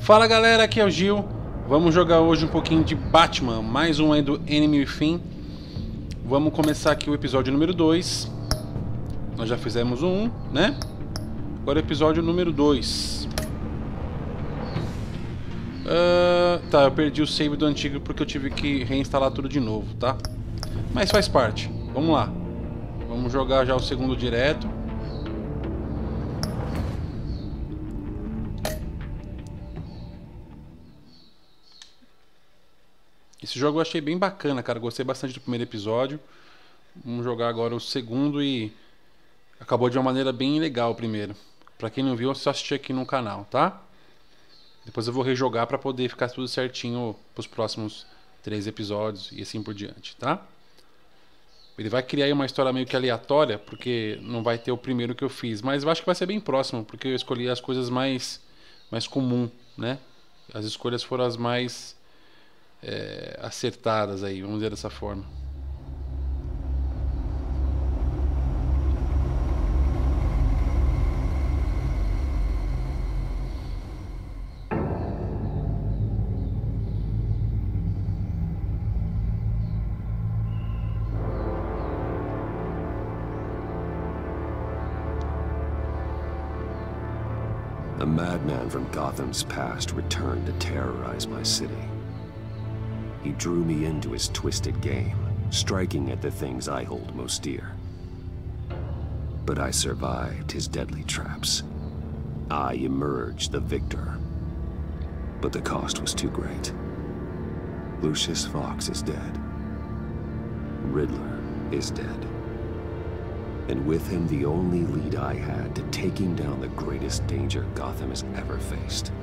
Fala galera, aqui é o Gil. Vamos jogar hoje um pouquinho de Batman, mais um aí do Enemy Within. Vamos começar aqui o episódio número 2. Nós já fizemos o 1, né? Agora o episódio número 2. Tá, eu perdi o save do antigo porque eu tive que reinstalar tudo de novo, tá? Mas faz parte. Vamos lá. Vamos jogar já o segundo direto. Esse jogo eu achei bem bacana, cara. Gostei bastante do primeiro episódio. Vamos jogar agora o segundo e... acabou de uma maneira bem legal o primeiro. Pra quem não viu, é só assistir aqui no canal, tá? Depois eu vou rejogar pra poder ficar tudo certinho pros próximos 3 episódios e assim por diante, tá? Ele vai criar aí uma história meio que aleatória, porque não vai ter o primeiro que eu fiz. Mas eu acho que vai ser bem próximo, porque eu escolhi as coisas mais comum, né? As escolhas foram as mais... acertadas aí, vamos dizer dessa forma. A madman from Gotham's past returned to terrorize my city. He drew me into his twisted game, striking at the things I hold most dear. But I survived his deadly traps. I emerged the victor. But the cost was too great. Lucius Fox is dead. Riddler is dead. And with him the only lead I had to taking down the greatest danger Gotham has ever faced.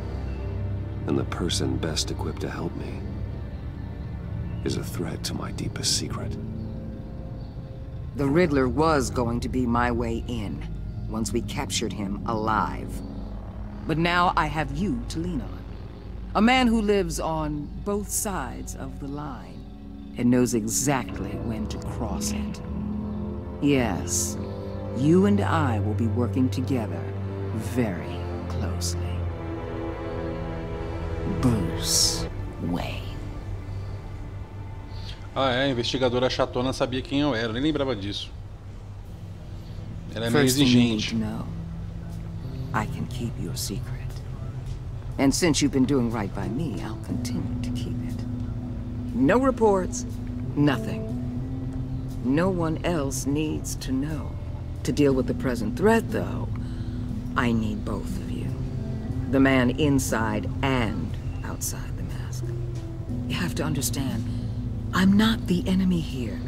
And the person best equipped to help me is a threat to my deepest secret. The Riddler was going to be my way in, once we captured him alive. But now I have you to lean on. A man who lives on both sides of the line, and knows exactly when to cross it. Yes, you and I will be working together very closely. Bruce Wayne. Ah, a investigadora chatona sabia quem eu era, nem lembrava disso. Ela é meio exigente. I can keep your secret. And since you've been doing right by me, I'll continue to keep it. No reports, nothing. No one else needs to know. To deal with the present threat, though, I need both of you. The man inside and outside the mask. You have to understand, I'm not the enemy here.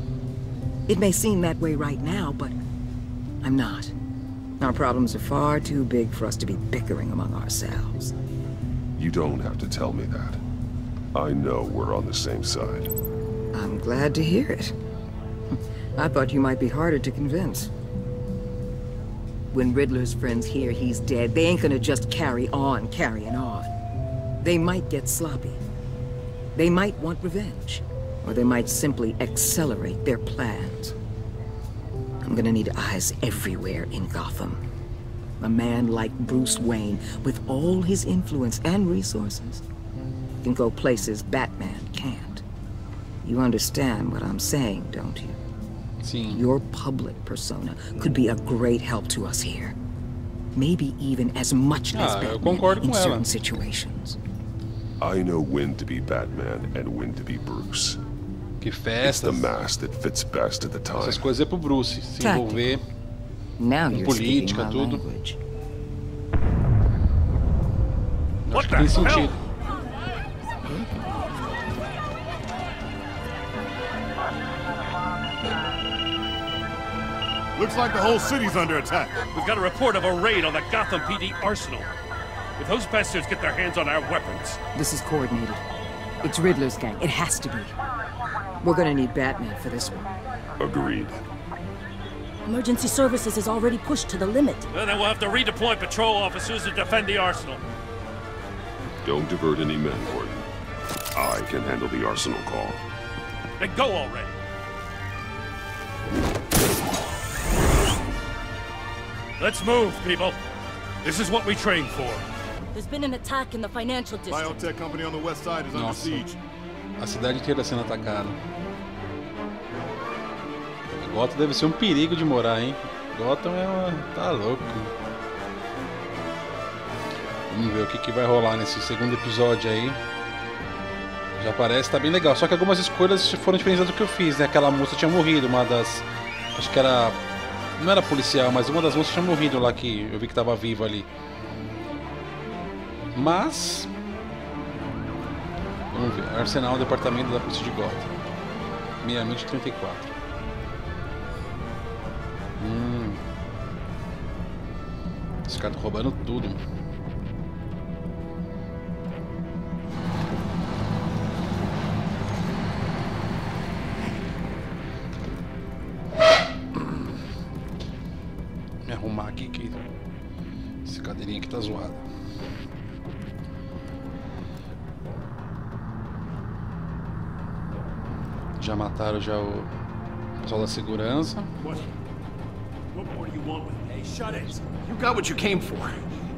It may seem that way right now, but I'm not. Our problems are far too big for us to be bickering among ourselves. You don't have to tell me that. I know we're on the same side. I'm glad to hear it. I thought you might be harder to convince. When Riddler's friends hear he's dead, they ain't gonna just carry on carrying on. They might get sloppy. They might want revenge. Or they might simply accelerate their plans. I'm gonna need eyes everywhere in Gotham. A man like Bruce Wayne, with all his influence and resources, can go places Batman can't. You understand what I'm saying, don't you? Sim. Your public persona could be a great help to us here. Maybe even as much as Batman in certain situations. I know when to be Batman and when to be Bruce. Que It's the festas. mask that fits best at the time. Essas coisas é pro Bruce se envolver Now em you're política, speaking my tudo. language. Acho que tem sentido. Looks like the whole city's under attack. We've got a report of a raid on the Gotham PD arsenal. If those bastards get their hands on our weapons... This is coordinated. It's Riddler's gang. It has to be. We're gonna need Batman for this one. Agreed. Emergency services is already pushed to the limit. Then we'll have to redeploy patrol officers to defend the arsenal. Don't divert any men, Gordon. I can handle the arsenal call. Then go already. Let's move, people. This is what we trained for. There's been an attack in the financial district. Biotech company on the west side is under Nossa. siege. A cidade inteira sendo atacada. Gotham deve ser um perigo de morar, hein? Gotham é uma... tá louco. Vamos ver o que vai rolar nesse segundo episódio aí. Já parece que tá bem legal. Só que algumas escolhas foram diferentes do que eu fiz, né? Aquela moça tinha morrido, uma das... Acho que era... Não era policial, mas uma das moças tinha morrido lá, que eu vi que tava viva ali. Mas... Vamos ver. Arsenal, departamento da polícia de Gotham. 6634. Esse cara tá roubando tudo. Me arrumar aqui que essa cadeirinha aqui tá zoada. Já mataram já o pessoal da segurança. What more do you want with me? Hey, shut it. You got what you came for.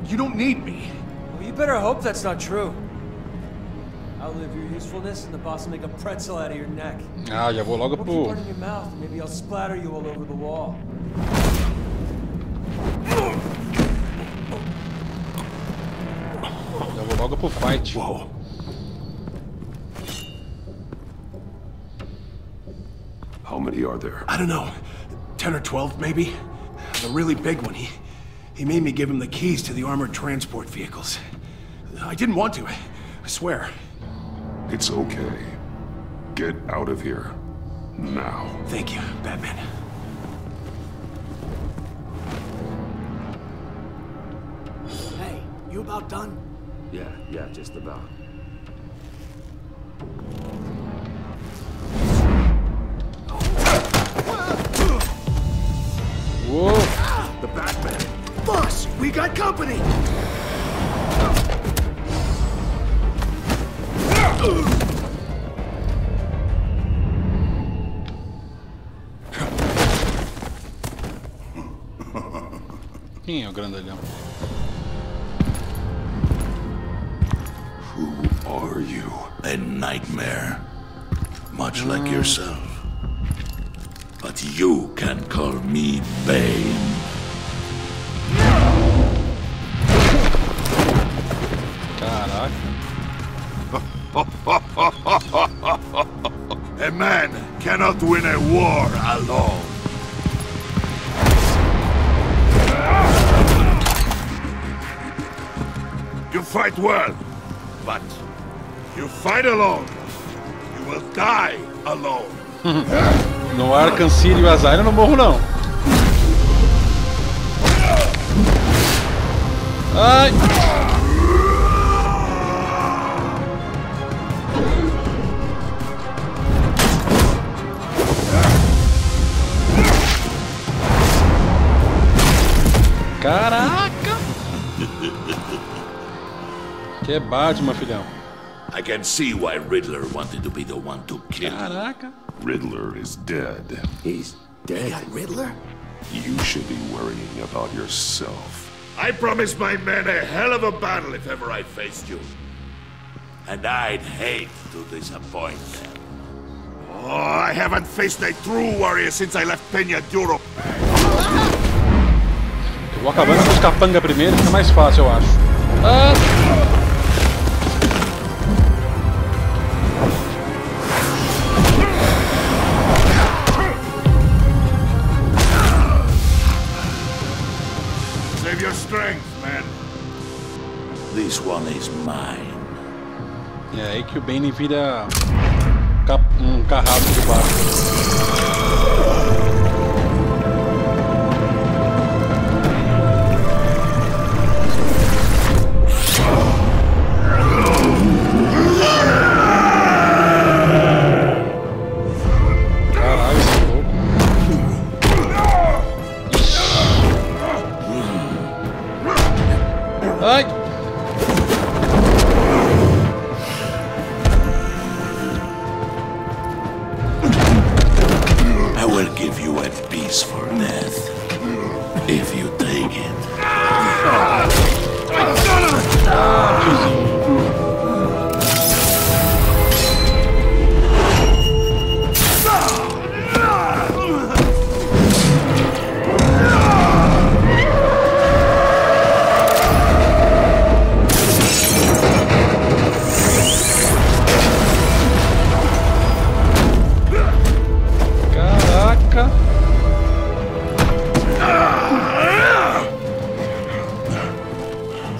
You don't need me. Well, you better hope that's not true. Outlive your usefulness and the boss will make a pretzel out of your neck. Ah, já vou logo Keep pro... one in your mouth and maybe I'll splatter you all over the wall. Já vou logo pro fight. Whoa. How many are there? I don't know. 10 or 12, maybe? The really big one, he made me give him the keys to the armored transport vehicles. I didn't want to, I swear. It's okay. Get out of here. Now. Thank you, Batman. Hey, you about done? Yeah, just about. Uou! The Batman. Boss, we got company! Quem é o grandalhão? Who are you? A nightmare, much like yourself. But you can call me Bane. Caraca. A man cannot win a war alone. You fight well, but you fight alone. You will die alone. No Arkham City e o Azar eu não morro não. Ai! Caraca! Que é Batman, filhão. I can see why Riddler wanted to be the one to kill you. Caraca! Riddler is dead. He's dead. Riddler? You should be worrying about yourself. I promised my men a hell of a battle if ever I faced you. And I'd hate to disappoint them. Oh, I haven't faced a true warrior since I left Peña Duro. Eu vou acabando com os capanga primeiro, fica mais fácil, eu acho. Ah! Save your strength, man. This one is mine. É aí que o Bane vira um carrado de barco. Caralho, esse é louco. Ai! I will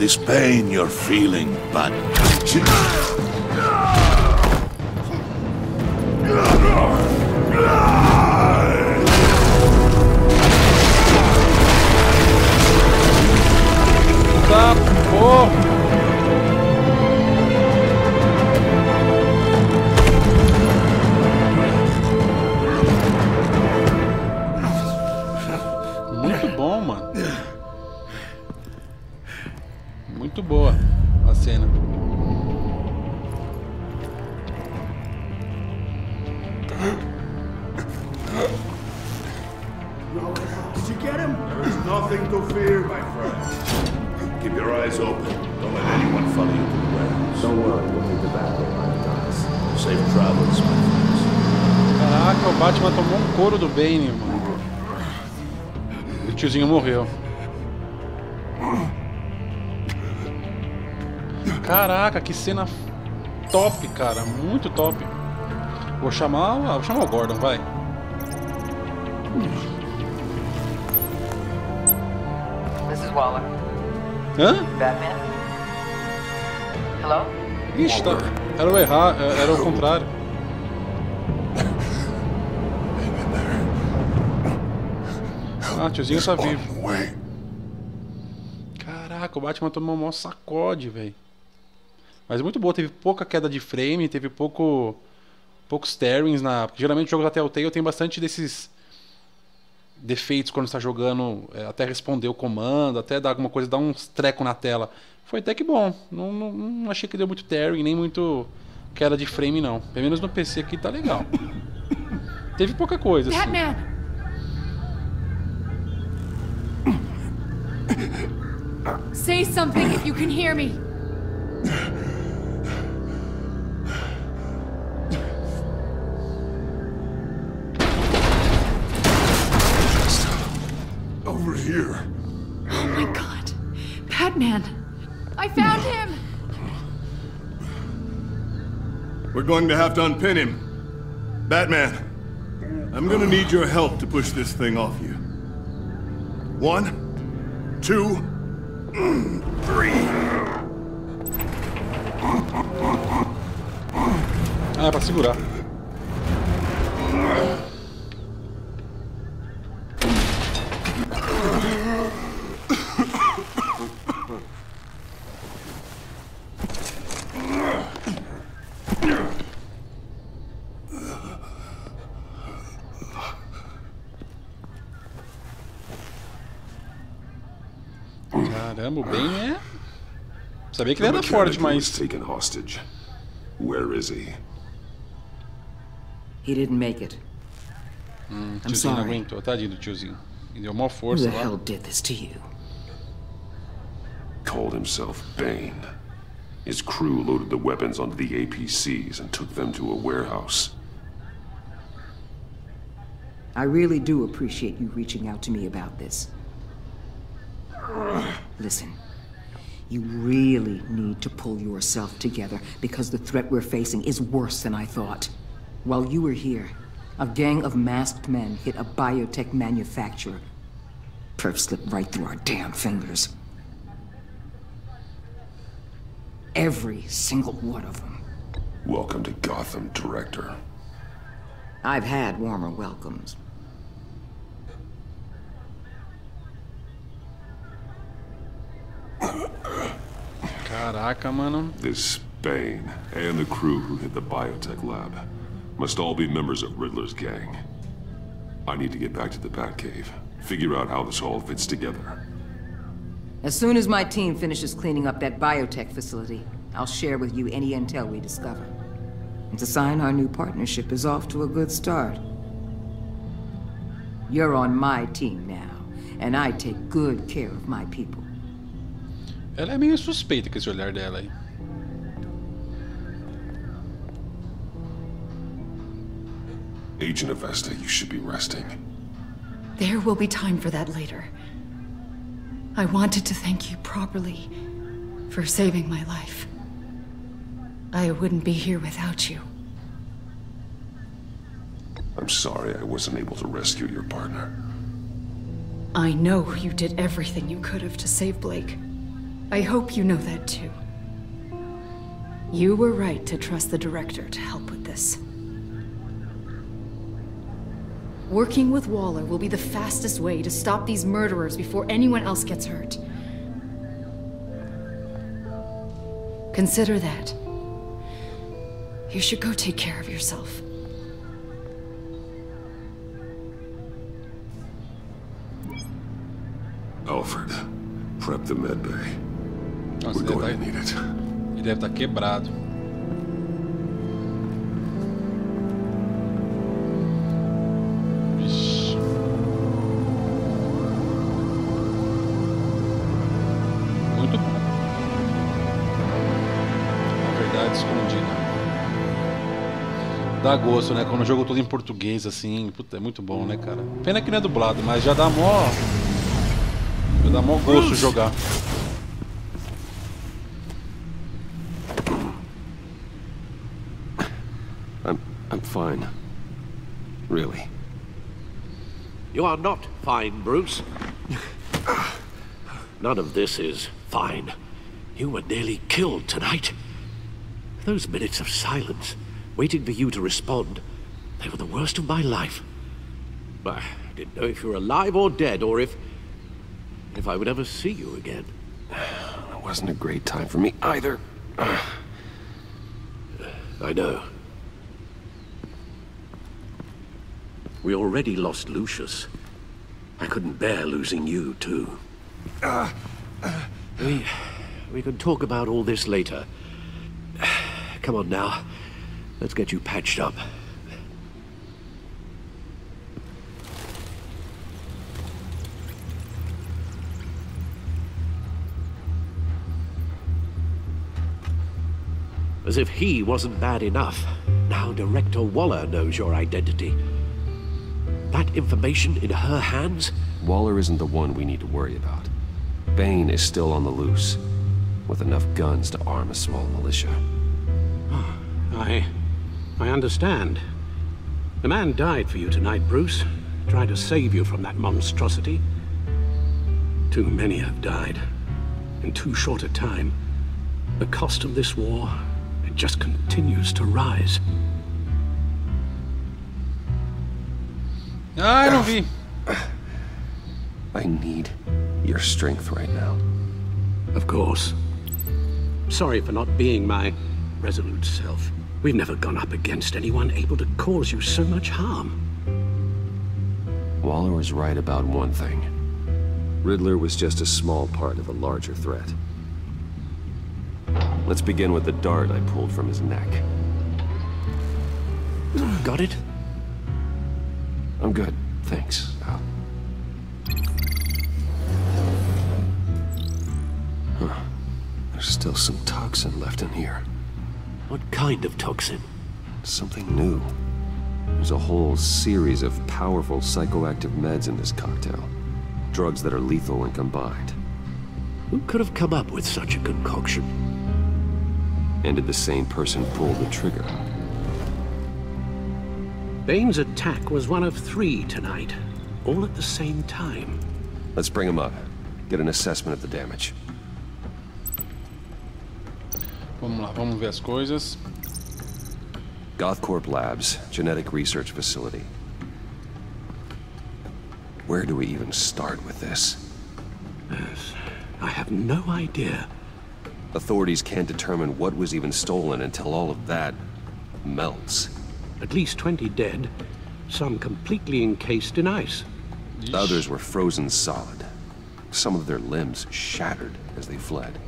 this pain you're feeling, but... Tá, porra! Muito bom, mano. Muito boa a cena. Did you get him? There's nothing to fear, my friend. Keep your eyes open. Don't let anyone follow you to the warehouse. Don't worry, we'll need the back door on the docks. Safe travels, my friends. Caraca, o Batman tomou um couro do Bane, mano. O tiozinho morreu. Caraca, que cena top, cara. Muito top. Vou chamar o Gordon, vai. This is Waller. Hã? Batman? Hello? Ixi, tá. Era o contrário. Ah, o tiozinho tá vivo. Caraca, o Batman tomou um maior sacode, velho. Mas muito boa, teve pouca queda de frame, teve poucos tearings na... Porque geralmente jogos da Telltale tem bastante desses defeitos quando está jogando, até responder o comando, até dar alguma coisa, dar uns treco na tela. Foi até que bom. Não achei que deu muito tearing, nem muito queda de frame, não. Pelo menos no PC aqui tá legal. Teve pouca coisa, assim. Batman! Say something if you can hear me. Over here. Oh my God. Batman! I found him! We're going to have to unpin him. Batman, I'm gonna need your help to push this thing off you. 1, 2, 3. Ah, é pra segurar. Caramba, o Bane é... Sabia que ele era forte, mas... Taken hostage. Where is he? He didn't make it. Tiozinho não aguentou, tadinho do tiozinho. Ele deu uma Who força the lá. hell did this to you? Called himself Bane. His crew loaded the weapons onto the APCs and took them to a warehouse. I really do appreciate you reaching out to me about this. Listen, you really need to pull yourself together because the threat we're facing is worse than I thought. While you were here, a gang of masked men hit a biotech manufacturer. Perf slipped right through our damn fingers. Every single one of them. Welcome to Gotham, Director. I've had warmer welcomes. Caraca, mano. This Bane and the crew who hit the biotech lab must all be members of Riddler's gang. I need to get back to the Batcave, figure out how this all fits together. As soon as my team finishes cleaning up that biotech facility, I'll share with you any intel we discover. It's a sign our new partnership is off to a good start. You're on my team now, and I take good care of my people. Ela é meio suspeita com esse olhar dela aí. Agent Avesta, you should be resting. There will be time for that later. I wanted to thank you properly for saving my life. I wouldn't be here without you. I'm sorry I wasn't able to rescue your partner. I know you did everything you could have to save Blake. I hope you know that too. You were right to trust the director to help with this. Working with Waller will be the fastest way to stop these murderers before anyone else gets hurt. Consider that. You should go take care of yourself. Alfred, prep the med bay. We're going to need it. Ele deve estar quebrado. Vixe. Muito bom. A verdade escondida. Dá gosto, né? Quando o jogo todo em português, assim, puta, é muito bom, né, cara? Pena que não é dublado, mas já dá mó gosto jogar. I'm fine. Really. You are not fine, Bruce. None of this is fine. You were nearly killed tonight. Those minutes of silence, waiting for you to respond, they were the worst of my life. I didn't know if you were alive or dead, or if I would ever see you again. It wasn't a great time for me either. I know. We already lost Lucius. I couldn't bear losing you, too. We can talk about all this later. Come on now. Let's get you patched up. As if he wasn't bad enough, now Director Waller knows your identity. That information in her hands? Waller isn't the one we need to worry about. Bane is still on the loose, with enough guns to arm a small militia. Oh, I understand. The man died for you tonight, Bruce. Tried to save you from that monstrosity. Too many have died. In too short a time. The cost of this war, it just continues to rise. Ai, não vi. I need your strength right now. Of course. Sorry for not being my resolute self. We've never gone up against anyone able to cause you so much harm. Waller was right about one thing. Riddler was just a small part of a larger threat. Let's begin with the dart I pulled from his neck. Got it? I'm good, thanks. Huh. There's still some toxin left in here. What kind of toxin? Something new. There's a whole series of powerful psychoactive meds in this cocktail. Drugs that are lethal when combined. Who could have come up with such a concoction? And did the same person pull the trigger? Bane's attack was one of 3 tonight, all at the same time. Let's bring him up. Get an assessment of the damage. Vamos lá, vamos ver as coisas. Gothcorp Labs, genetic research facility. Where do we even start with this? Yes, I have no idea. Authorities can't determine what was even stolen until all of that melts. At least 20 dead, some completely encased in ice. Yeesh. Others were frozen solid. Some of their limbs shattered as they fled.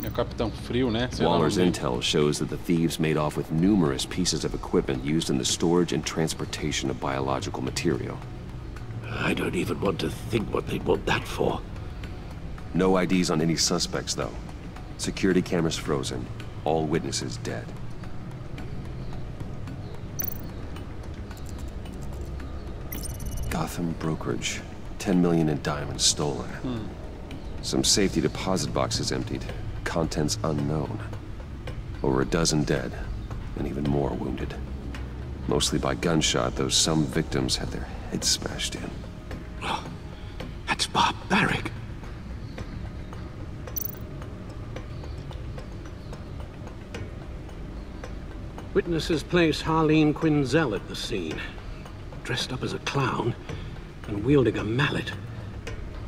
É o Capitão Frio, né? Waller's intel shows that the thieves made off with numerous pieces of equipment used in the storage and transportation of biological material. I don't even want to think what they'd want that for. No IDs on any suspects, though. Security cameras frozen. All witnesses dead. Gotham brokerage. 10 million in diamonds stolen. Some safety deposit boxes emptied. Contents unknown. Over a dozen dead, and even more wounded. Mostly by gunshot, though some victims had their heads smashed in. Oh, that That's barbaric. Witnesses place Harleen Quinzel at the scene, dressed up as a clown and wielding a mallet.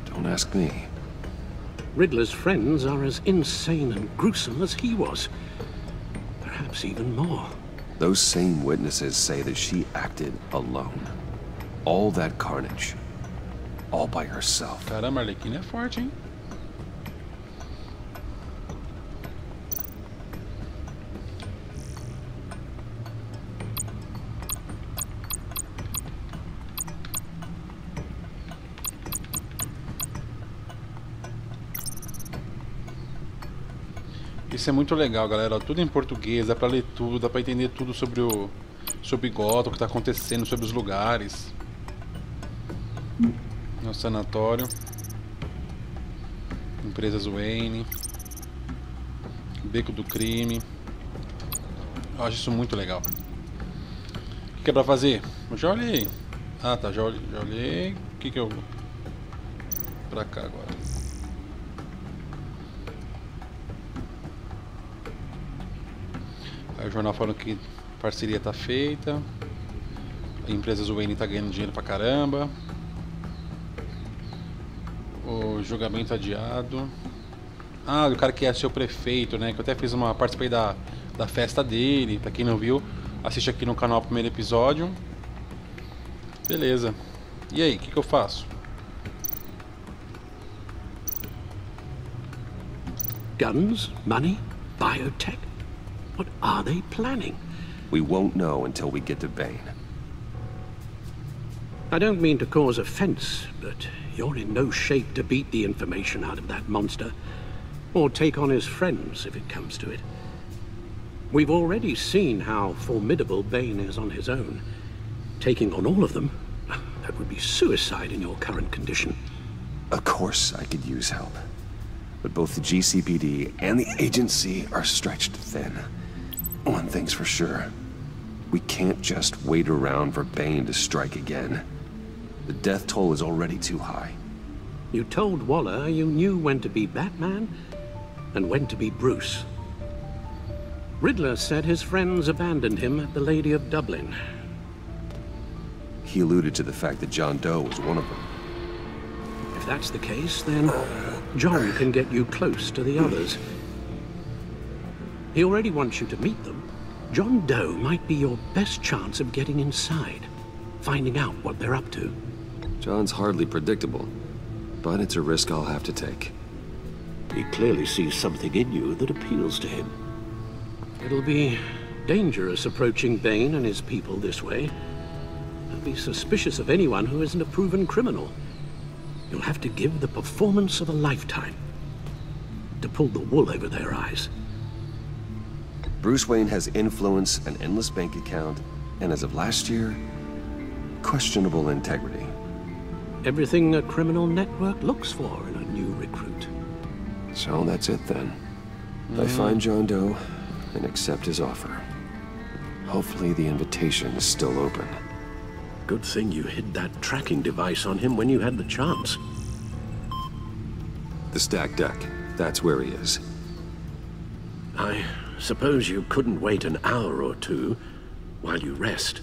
Don't ask me. Riddler's friends are as insane and gruesome as he was. Perhaps even more. Those same witnesses say that she acted alone. All that carnage. All by herself. Caramba, Arlequina é forte, hein? Isso é muito legal, galera. Tudo em português, dá pra ler tudo, dá pra entender tudo sobre Gotham, o que tá acontecendo, sobre os lugares. No sanatório. Empresas Wayne. Beco do crime. Eu acho isso muito legal. O que é pra fazer? Eu já olhei. Ah, tá, já olhei. O que eu vou? Pra cá agora. Aí o jornal falando que a parceria tá feita. A empresa Wayne tá ganhando dinheiro pra caramba. O julgamento adiado. Ah, o cara que é seu prefeito, né? Que eu até fiz participei da festa dele. Pra quem não viu, assiste aqui no canal o primeiro episódio. Beleza. E aí, o que eu faço? Guns, money, biotech. What are they planning? We won't know until we get to Bane. I don't mean to cause offense, but you're in no shape to beat the information out of that monster, or take on his friends if it comes to it. We've already seen how formidable Bane is on his own. Taking on all of them, that would be suicide in your current condition. Of course I could use help. But both the GCPD and the agency are stretched thin. One thing's for sure. We can't just wait around for Bane to strike again. The death toll is already too high. You told Waller you knew when to be Batman and when to be Bruce. Riddler said his friends abandoned him at the Lady of Dublin. He alluded to the fact that John Doe was one of them. If that's the case, then John can get you close to the others. He already wants you to meet them. John Doe might be your best chance of getting inside, finding out what they're up to. John's hardly predictable, but it's a risk I'll have to take. He clearly sees something in you that appeals to him. It'll be dangerous approaching Bane and his people this way. They'll be suspicious of anyone who isn't a proven criminal. You'll have to give the performance of a lifetime to pull the wool over their eyes. Bruce Wayne has influence, an endless bank account, and as of last year, questionable integrity. Everything a criminal network looks for in a new recruit. So that's it then. I find John Doe and accept his offer. Hopefully the invitation is still open. Good thing you hid that tracking device on him when you had the chance. The stacked deck, that's where he is. I suppose you couldn't wait an hour or two while you rest.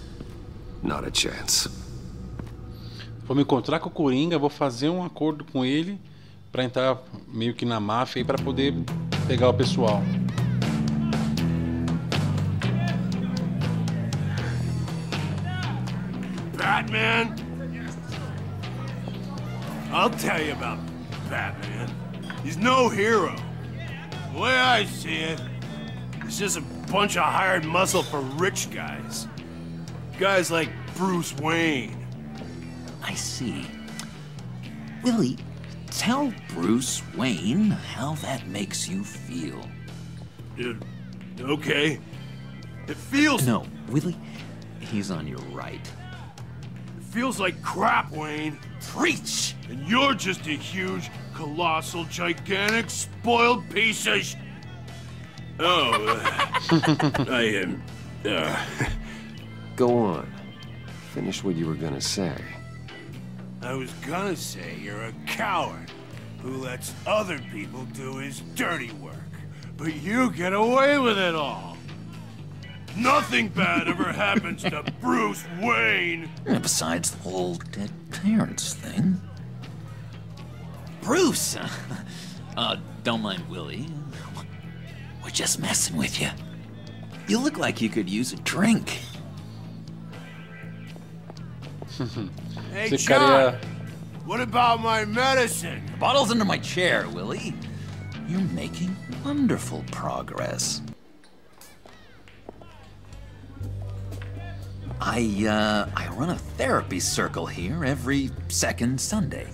Not a chance. Vou me encontrar com o Coringa, vou fazer um acordo com ele pra entrar meio que na máfia e pra poder pegar o pessoal. Batman? I'll tell you about Batman. He's no hero. The way I see it, he's just a bunch of hired muscle for rich guys. Guys like Bruce Wayne. I see. Willie, tell Bruce Wayne how that makes you feel. Okay. It feels... No, Willie, he's on your right. It feels like crap, Wayne. Preach! And you're just a huge, colossal, gigantic, spoiled piece of I am... Go on. Finish what you were gonna say. I was gonna say you're a coward who lets other people do his dirty work. But you get away with it all. Nothing bad ever happens to Bruce Wayne. Besides the whole dead parents thing. Bruce! Don't mind Willie. We're just messing with you. You look like you could use a drink. Hey, John! What about my medicine? The bottle's under my chair, Willie. You're making wonderful progress. I run a therapy circle here every second Sunday.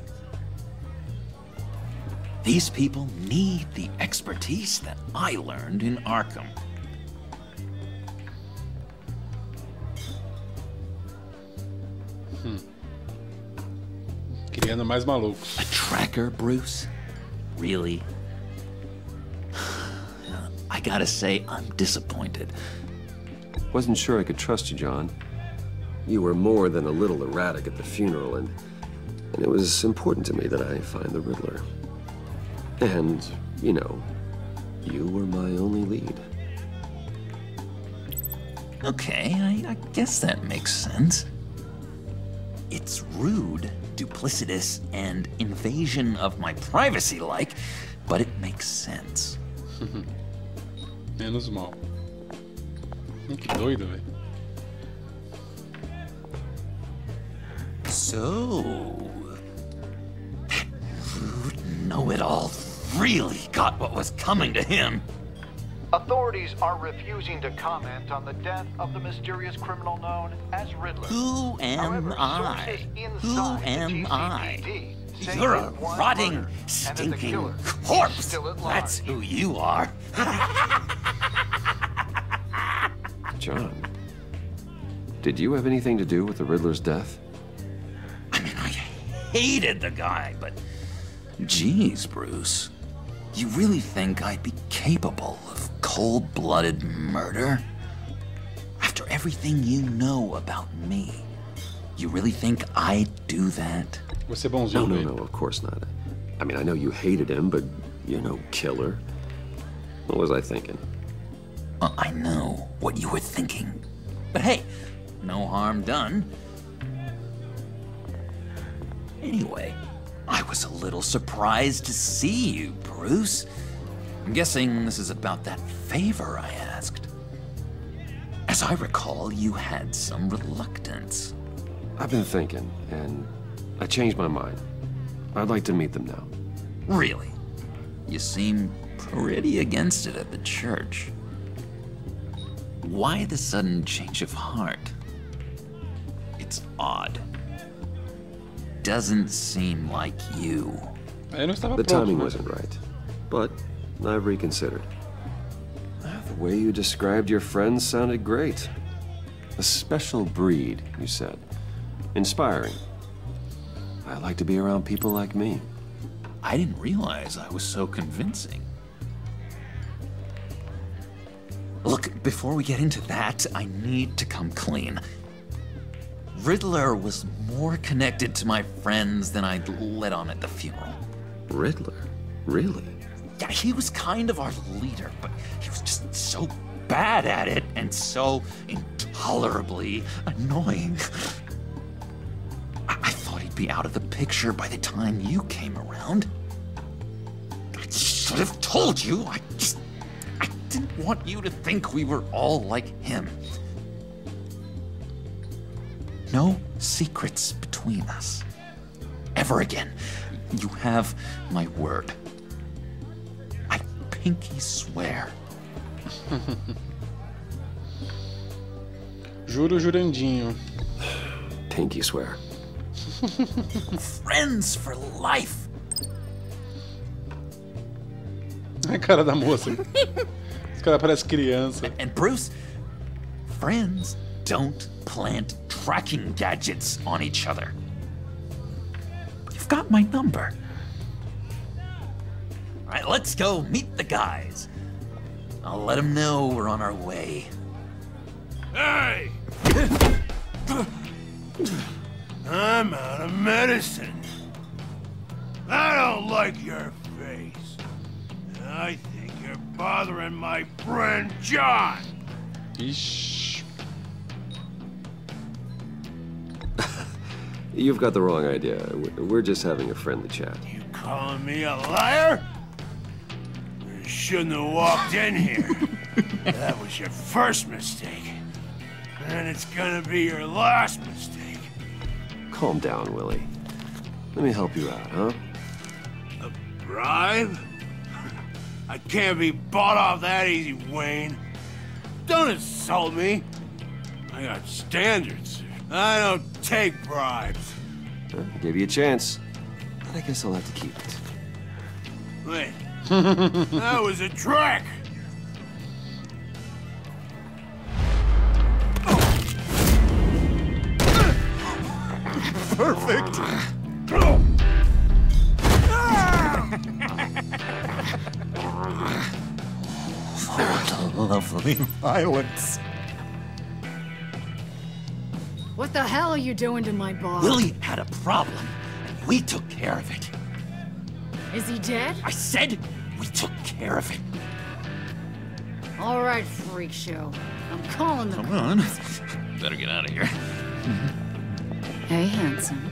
These people need the expertise that I learned in Arkham. Criando mais malucos. A tracker, Bruce? Really? I gotta say, I'm disappointed. Wasn't sure I could trust you, John. You were more than a little erratic at the funeral, and it was important to me that I find the Riddler. And, you know, you were my only lead. Okay, I guess that makes sense. It's rude, duplicitous, and invasion of my privacy-like, but it makes sense. Menos mal. Que doido, velho. So, that rude know-it-all really got what was coming to him. Authorities are refusing to comment on the death of the mysterious criminal known as Riddler. Who am I? Who am I? You're a rotting, stinking corpse. That's who you are. John, did you have anything to do with the Riddler's death? I mean, I hated the guy, but geez, Bruce, you really think I'd be capable of cold-blooded murder? After everything you know about me, you really think I'd do that? Você é bonzinho, No, of course not. I mean, I know you hated him, but you're no killer. What was I thinking? I know what you were thinking. But hey, no harm done. Anyway, I was a little surprised to see you, Bruce. I'm guessing this is about that favor I asked. As I recall, you had some reluctance. I've been thinking, and I changed my mind. I'd like to meet them now. Really? You seem pretty against it at the church. Why the sudden change of heart? It's odd. Doesn't seem like you. The timing wasn't right, but I've reconsidered. The way you described your friends sounded great. A special breed, you said. Inspiring. I like to be around people like me. I didn't realize I was so convincing. Look, before we get into that, I need to come clean. Riddler was more connected to my friends than I'd let on at the funeral. Riddler? Really? Yeah, he was kind of our leader, but he was just so bad at it and so intolerably annoying. I thought he'd be out of the picture by the time you came around. I should have told you. I didn't want you to think we were all like him. No secrets between us. Ever again. You have my word. I pinky swear. Juro jurandinho. Pinky swear. Friends for life. A cara da moça. Esse cara parece criança. And Bruce, friends don't plant tracking gadgets on each other. You've got my number. All right, let's go meet the guys. I'll let them know we're on our way. Hey! I'm out of medicine. I don't like your face. I think you're bothering my friend John. Ixi. You've got the wrong idea. We're just having a friendly chat. You calling me a liar? You shouldn't have walked in here. That was your first mistake. And it's gonna be your last mistake. Calm down, Willie. Let me help you out, huh? A bribe? I can't be bought off that easy, Wayne. Don't insult me. I got standards. I don't take bribes. I gave you a chance, but I guess I'll have to keep it. Wait, that was a trick. Perfect. Lovely violence. What the hell are you doing to my boss? Willie had a problem, and we took care of it. Is he dead? I said we took care of it. All right, freak show. I'm calling the... Come on. Better get out of here. Hey, handsome.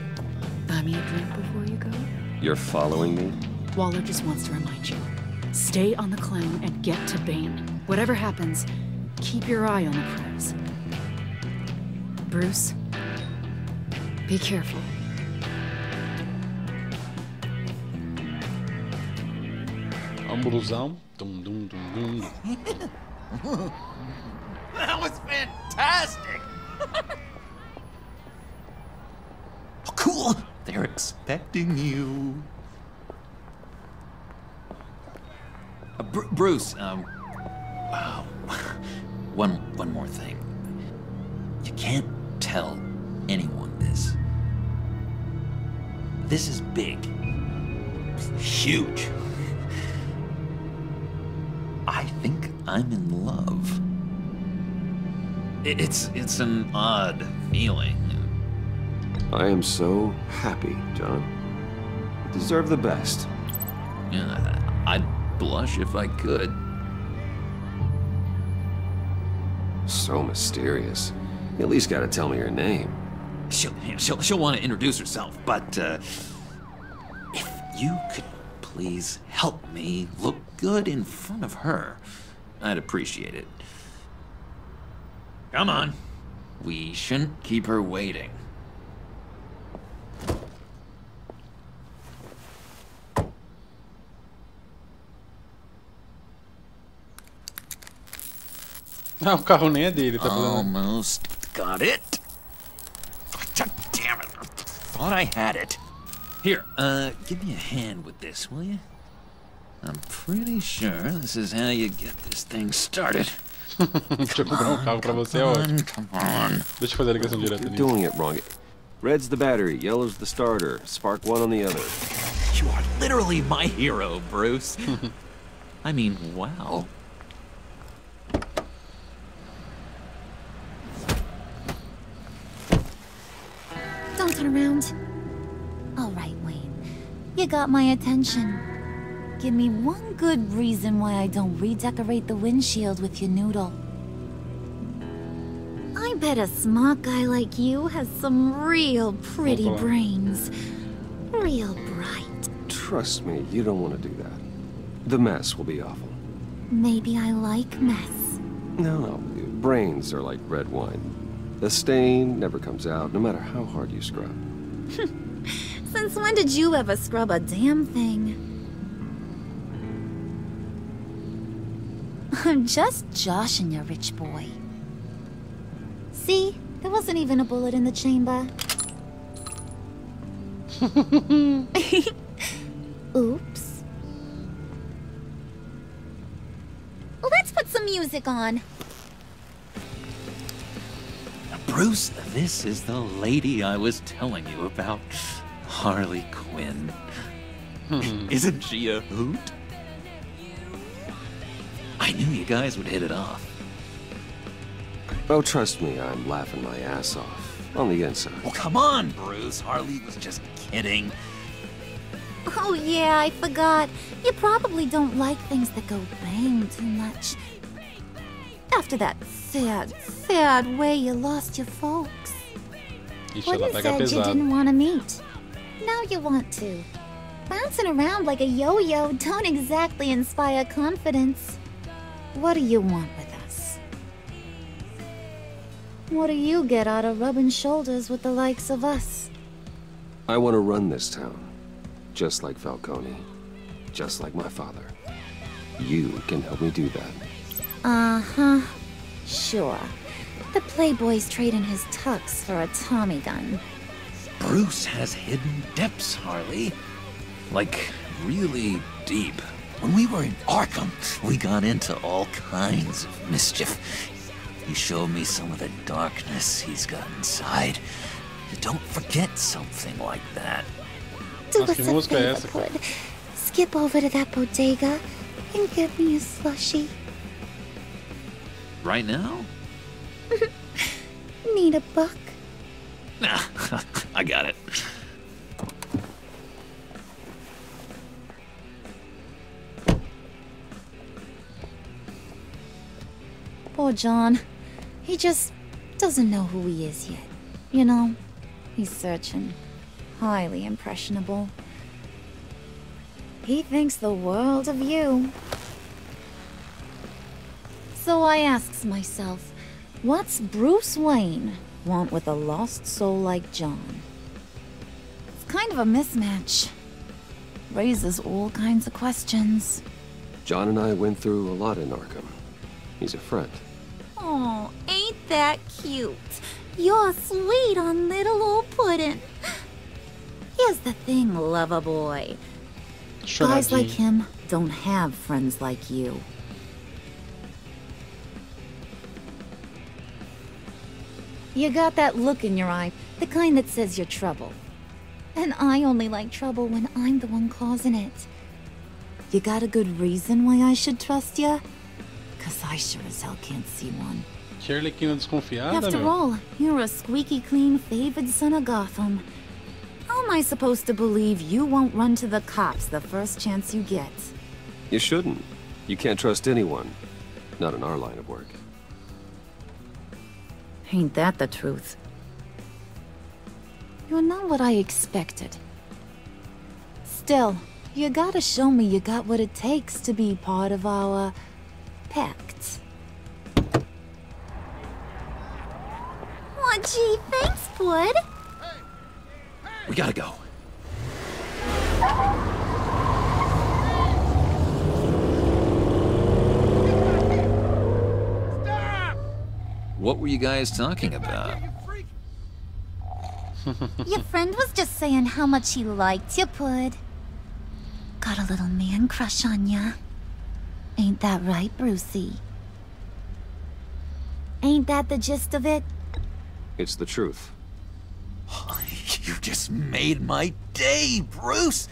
Buy me a drink before you go? You're following me? Waller just wants to remind you. Stay on the clown and get to Bane. Whatever happens, keep your eye on the prize. Bruce, be careful. Ambrosão. Dum, dum, dum, dum. That was fantastic! Oh, cool! They're expecting you. Bruce, wow. One more thing. You can't tell anyone this. This is big. Huge. I think I'm in love. It's an odd feeling. I am so happy, John. You deserve the best. Yeah, I'd blush if I could. So mysterious. You at least gotta tell me your name. She'll want to introduce herself, but if you could please help me look good in front of her, I'd appreciate it. Come on. We shouldn't keep her waiting. Ah, o carro nem é dele, tá falando? Almost got it. God damn it. I thought I had it. Here, give me a hand with this, will you? I'm pretty sure this is how you get this thing started. Deixa eu comprar carro pra você, ó. Come on. Deixa eu fazer a ligação direta You're ali. doing it wrong. Red's the battery, yellow's the starter, spark one on the other. You are literally my hero, Bruce. I mean, wow. Don't turn around. All right, Wayne. You got my attention. Give me one good reason why I don't redecorate the windshield with your noodle. I bet a smart guy like you has some real pretty brains. Real bright. Trust me, you don't want to do that. The mess will be awful. Maybe I like mess. No, brains are like red wine. The stain never comes out, no matter how hard you scrub. Since when did you ever scrub a damn thing? I'm just joshing you, rich boy. See? There wasn't even a bullet in the chamber. Oops. Let's put some music on. Bruce, this is the lady I was telling you about. Harley Quinn. Isn't she a hoot? I knew you guys would hit it off. Oh, trust me, I'm laughing my ass off. On the inside. Oh, come on, Bruce. Harley was just kidding. Oh yeah, I forgot. You probably don't like things that go bang too much. After that sad way you lost your folks. Wouldn't said you didn't want to meet. Now you want to. Bouncing around like a yo-yo don't exactly inspire confidence. What do you want with us? What do you get out of rubbing shoulders with the likes of us? I want to run this town. Just like Falcone. Just like my father. You can help me do that. Uh-huh. Sure. The Playboy's trading his tux for a Tommy gun. Bruce has hidden depths, Harley. Like, really deep. When we were in Arkham, we got into all kinds of mischief. He showed me some of the darkness he's got inside. You don't forget something like that. Do us a favor, Pud. Skip over to that bodega and get me a slushie. Right now? Need a buck? Nah, I got it. Poor John. He just doesn't know who he is yet. You know, he's searching. Highly impressionable. He thinks the world of you. So I asks myself, what's Bruce Wayne want with a lost soul like John? It's kind of a mismatch. Raises all kinds of questions. John and I went through a lot in Arkham. He's a friend. Oh, ain't that cute? You're sweet on little old puddin'. Here's the thing, lover boy. Guys like him don't have friends like you. You got that look in your eye, the kind that says you're trouble. And I only like trouble when I'm the one causing it. You got a good reason why I should trust you? 'Cause I sure as hell can't see one. After all, you're a squeaky clean favored son of Gotham. How am I supposed to believe you won't run to the cops the first chance you get? You shouldn't. You can't trust anyone. Not in our line of work. Ain't that the truth? You're not what I expected. Still, you gotta show me you got what it takes to be part of our pact. Oh, gee, thanks, Bud. We gotta go. Stop! What were you guys talking about? Your friend was just saying how much he liked you, Pud. Got a little man crush on ya. Ain't that right, Brucey? Ain't that the gist of it? It's the truth. You just made my day, Bruce!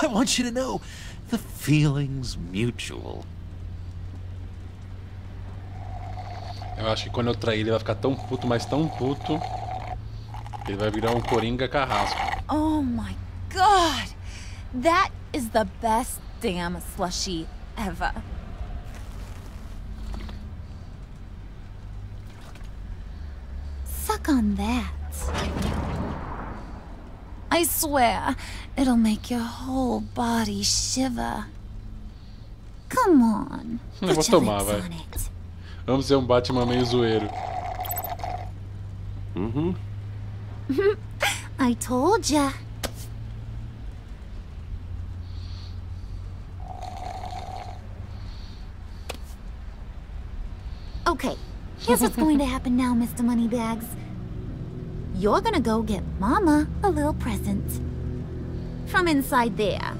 I want you to know, the feeling's mutual. Eu acho que quando eu trair ele vai ficar tão puto, mas tão puto, que ele vai virar um coringa carrasco. Oh my god! That is the best damn slushie ever. Suck on that. I swear, it'll make your whole body shiver. Come on. Eu vou tomar, vai. Vamos ser um Batman meio zoeiro. Mm-hmm. I told ya. Okay, here's what's going to happen now, Mr. Moneybags. You're gonna go get Mama a little present. From inside there.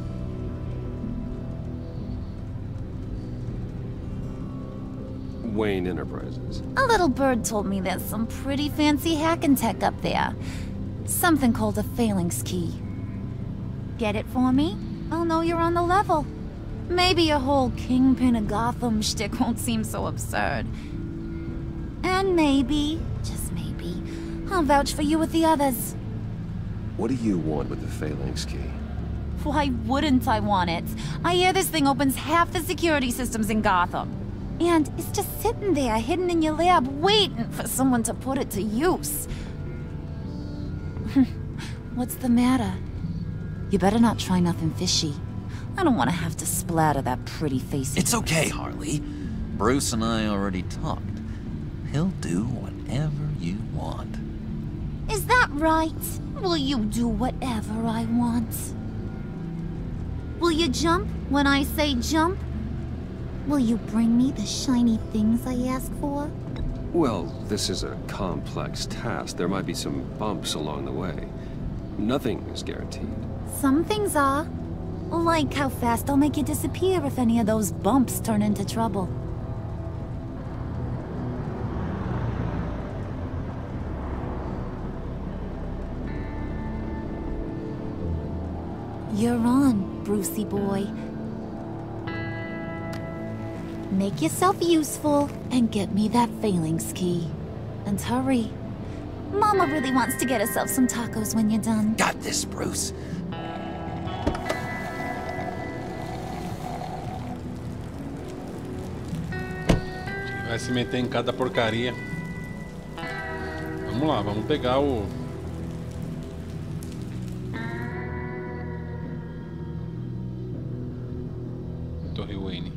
Wayne Enterprises. A little bird told me there's some pretty fancy hacking tech up there. Something called a phalanx key. Get it for me? I'll know you're on the level. Maybe your whole Kingpin of Gotham shtick won't seem so absurd. And maybe, just maybe, I'll vouch for you with the others. What do you want with the Phalanx key? Why wouldn't I want it? I hear this thing opens half the security systems in Gotham. And it's just sitting there, hidden in your lab, waiting for someone to put it to use. What's the matter? You better not try nothing fishy. I don't want to have to splatter that pretty face. It's okay, Harley. Bruce and I already talked. He'll do whatever you want. Is that right? Will you do whatever I want? Will you jump when I say jump? Will you bring me the shiny things I ask for? Well, this is a complex task. There might be some bumps along the way. Nothing is guaranteed. Some things are. Like how fast I'll make you disappear if any of those bumps turn into trouble. You're on, Brucey boy. Make yourself useful and get me that Phalanx key. And hurry. Mama really wants to get herself some tacos when you're done. Got this, Bruce. Vai se meter em cada porcaria. Vamos lá, vamos pegar o... Torre Wayne.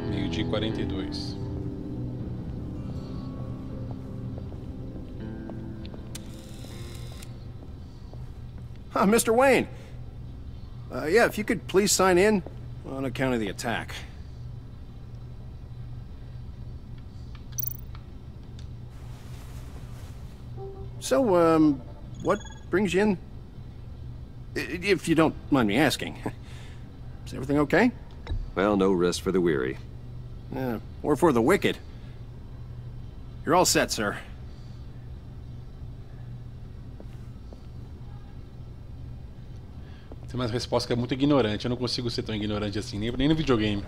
12h42. Mr. Wayne. Yeah, if you could please sign in on account of the attack. So, what brings you in? If you don't mind me asking. Is everything okay? Well, no rest for the weary. Or for the wicked. You're all set, sir. Tem uma resposta que é muito ignorante. Eu não consigo ser tão ignorante assim, nem no videogame.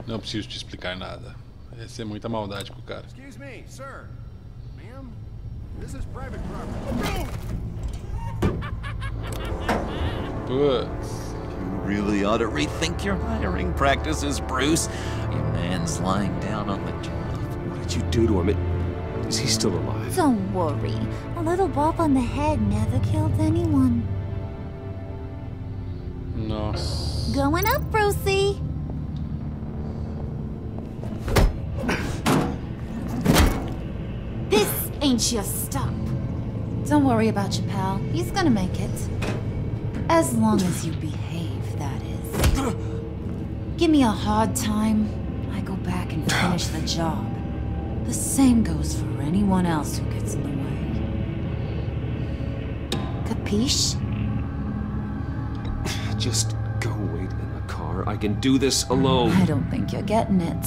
Não preciso te explicar nada. Essa é muita maldade com o cara. Excuse me, sir. Ma'am, this is private property. Putz. You really ought to rethink your hiring practices, Bruce. Your man's lying down on the job. What did you do to him? Is he still alive? Don't worry. A little bop on the head never killed anyone. Nossa. Going up, Brucey. This ain't your stop. Don't worry about your pal. He's gonna make it. As long as you behave, that is. Give me a hard time, I go back and finish the job. The same goes for anyone else who gets in the way. Capiche? Just go wait in the car. I can do this alone. I don't think you're getting it.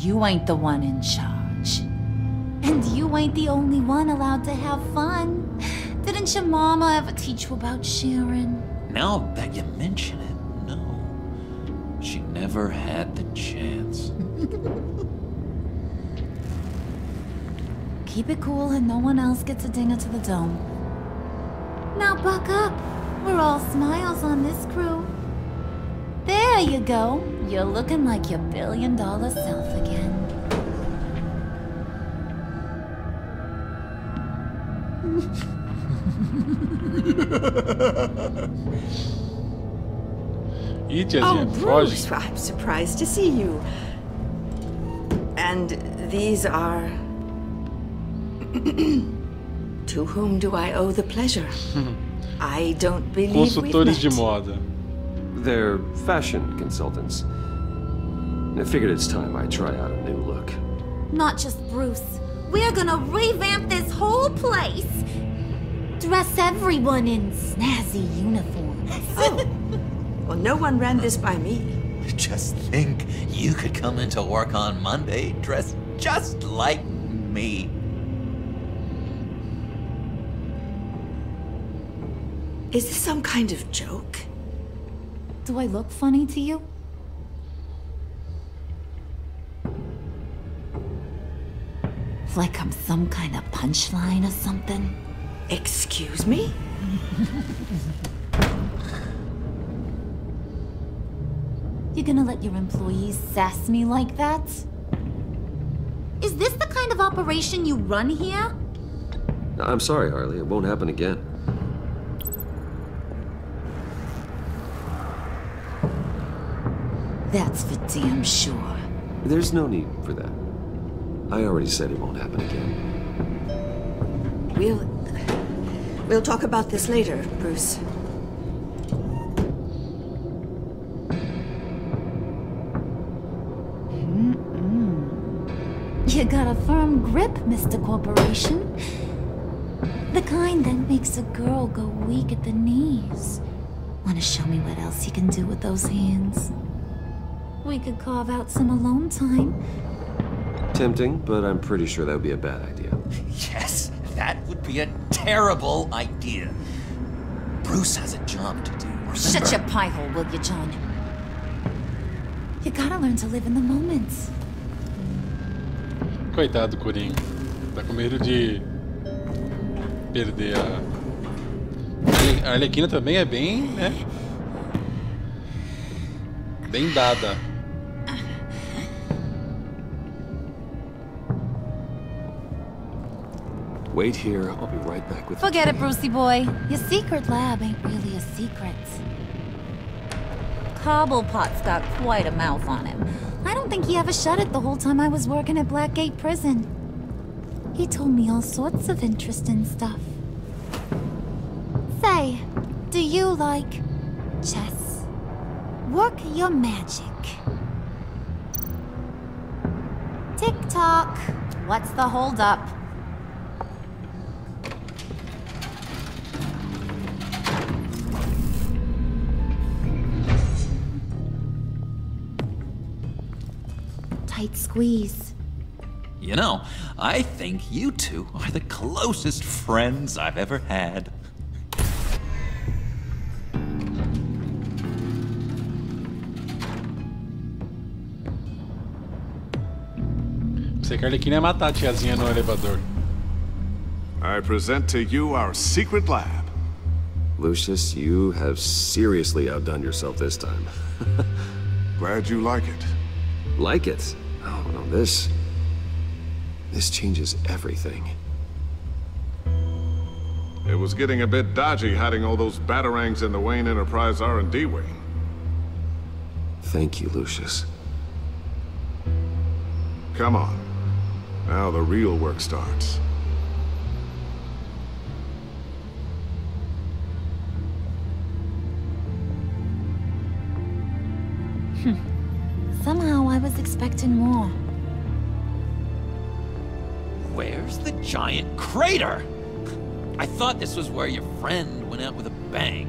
You ain't the one in charge. And you ain't the only one allowed to have fun. Didn't your mama ever teach you about sharing? Now that you mention it, no. She never had the chance. Keep it cool and no one else gets a dinger to the dome. Now buck up. We're all smiles on this crew. There you go. You're looking like your billion-dollar self again. Oh, Bruce, I'm surprised to see you. And these are... To whom do I owe the pleasure? I don't believe we've met. Consultores de moda. They're fashion consultants. I figured it's time I try out a new look. Not just Bruce. We're gonna revamp this whole place. Dress everyone in snazzy uniforms. Oh. Well, no one ran this by me. Just think, you could come into work on Monday dressed just like me. Is this some kind of joke? Do I look funny to you? Like I'm some kind of punchline or something. Excuse me? You gonna let your employees sass me like that? Is this the kind of operation you run here? I'm sorry, Harley. It won't happen again. That's for damn sure. There's no need for that. I already said it won't happen again. We'll talk about this later, Bruce. You got a firm grip, Mr. Corporation. The kind that makes a girl go weak at the knees. Wanna show me what else you can do with those hands? We could carve out some alone time. Tempting, but I'm pretty sure that would be a bad idea. Yes, that would be a terrible idea. Bruce has a job to do. Remember? Shut your pie hole, will you, John? You gotta learn to live in the moment. Coitado do Coringa. Tá com medo de perder a Arlequina também é bem, né? Bem dada. Wait here. I'll be right back with Forget it, Brucey boy. Your secret lab ain't really a secret. Cobblepot's got quite a mouth on him. I don't think he ever shut it the whole time I was working at Blackgate Prison. He told me all sorts of interesting stuff. Say, do you like chess? Work your magic. Tick-tock. What's the holdup? Tight squeeze. You know, I think you two are the closest friends I've ever had. Pensei que a Arlequina ia matar a tiazinha no elevador. I present to you our secret lab. Lucius, you have seriously outdone yourself this time. Glad you like it. Like it? Oh, no, this changes everything. It was getting a bit dodgy hiding all those batarangs in the Wayne Enterprise R&D wing. Thank you, Lucius. Come on. Now the real work starts. Somehow I was expecting more. Where's the giant crater? I thought this was where your friend went out with a bang.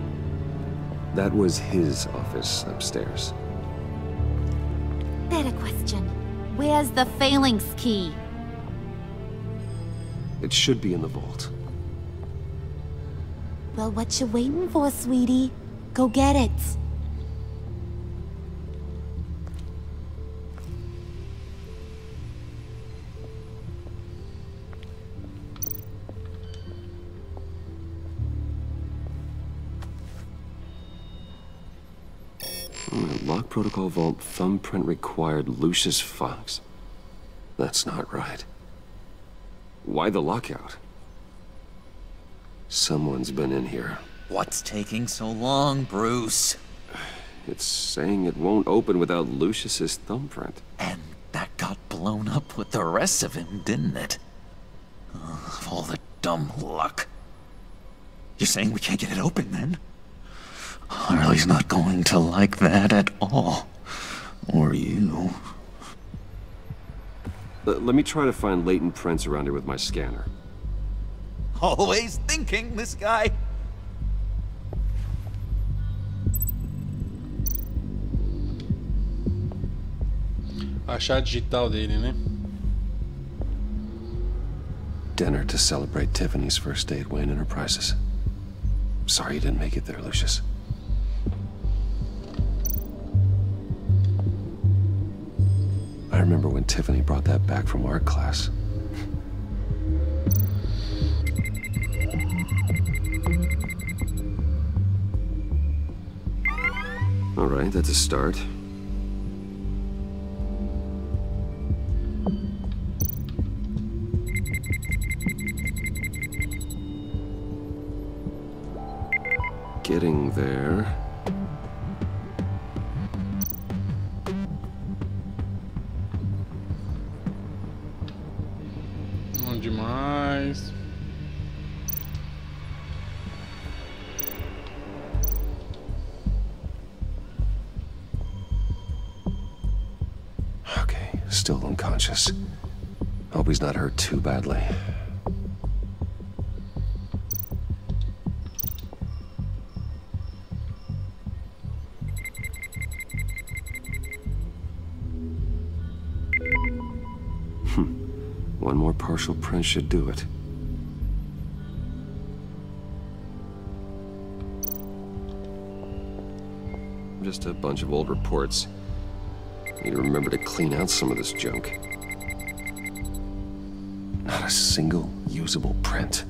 That was his office upstairs. Better question. Where's the phalanx key? It should be in the vault. Well, what you waiting for, sweetie? Go get it. Lock protocol vault thumbprint required Lucius Fox. That's not right. Why the lockout? Someone's been in here. What's taking so long, Bruce? It's saying it won't open without Lucius's thumbprint. And that got blown up with the rest of him, didn't it? All the dumb luck. You're saying we can't get it open, then? Harley's not going to like that at all. Or you. Let me try to find latent prints around here with my scanner. Always thinking, this guy. Achar a digital dele, né? Dinner to celebrate Tiffany's first day at Wayne Enterprises. Sorry you didn't make it there, Lucius. I remember when Tiffany brought that back from art class. All right, that's a start. Getting there. Bom demais. Okay, still unconscious. Hope he's not hurt too badly. One more partial print should do it. Just a bunch of old reports. Need to remember to clean out some of this junk. Not a single usable print.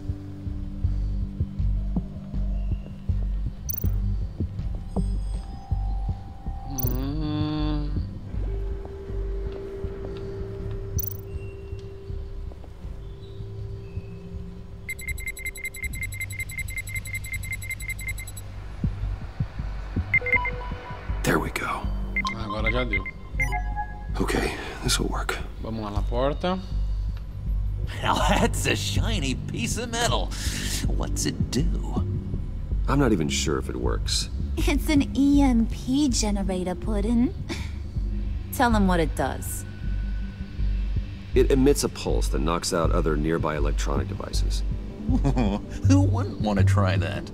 There we go. Agora já deu. Okay, this will work. Vamos lá na porta. Now that's a shiny piece of metal. What's it do? I'm not even sure if it works. It's an EMP generator, Puddin'. Tell him what it does. It emits a pulse that knocks out other nearby electronic devices. Who wouldn't want to try that?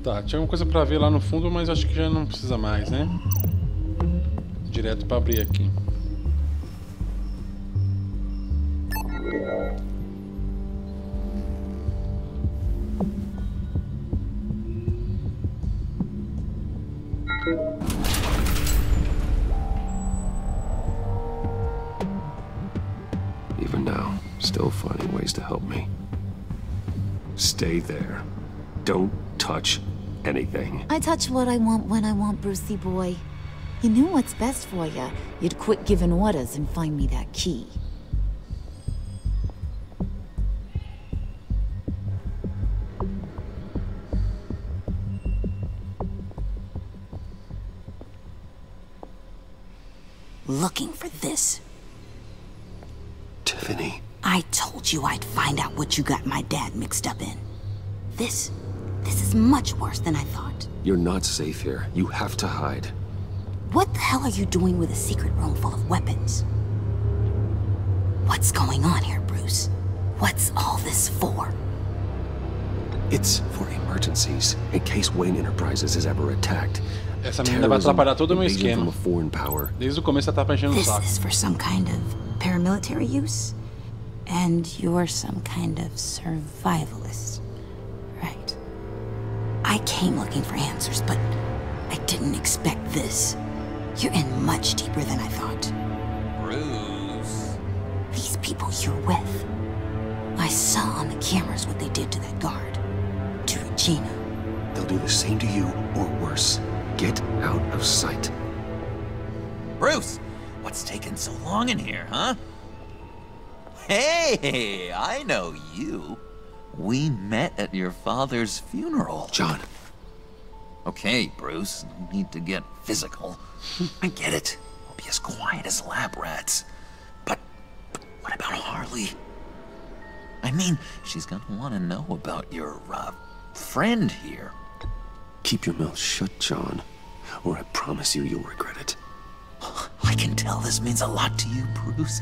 Tá, tinha uma coisa pra ver lá no fundo, mas acho que já não precisa mais, né? Direto pra abrir aqui. Even now, still finding ways to help me. Stay there. Don't touch anything. I touch what I want when I want, Brucey boy. You knew what's best for you. You'd quit giving orders and find me that key. Looking for this. Tiffany. I told you I'd find out what you got my dad mixed up in. This is much worse than I thought. You're not safe here. You have to hide. What the hell are you doing with a secret room full of weapons? What's going on here, Bruce? What's all this for? It's for emergencies, in case Wayne Enterprises is ever attacked. Essa menina vai atrapalhar todo o meu Invasion esquema. from a foreign power. Desde o começo ela tá enchendo o saco. This is for some kind of paramilitary use? And you're some kind of survivalist. Right. I came looking for answers, but I didn't expect this. You're in much deeper than I thought. Bruce. These people you're with. I saw on the cameras what they did to that guard. To Regina. They'll do the same to you, or worse. Get out of sight. Bruce, what's taking so long in here, huh? Hey, I know you. We met at your father's funeral. John. Okay, Bruce, no need to get physical. I get it. We'll be as quiet as lab rats. But what about Harley? I mean, she's gonna want to know about your, friend here. Keep your mouth shut, John, or I promise you'll regret it. I can tell this means a lot to you, Bruce.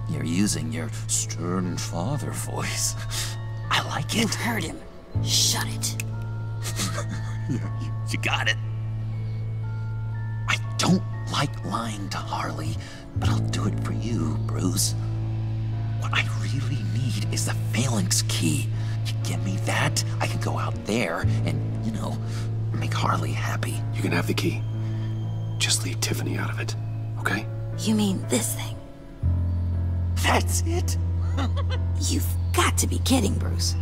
You're using your stern father voice. I like it. You heard him. Shut it. You got it. I don't like lying to Harley, but I'll do it for you, Bruce. What I really need is the phalanx key. You get me that, I can go out there and, you know, make Harley happy. You can have the key. Just leave Tiffany out of it, okay? You mean this thing? That's it? You've got to be kidding, Bruce.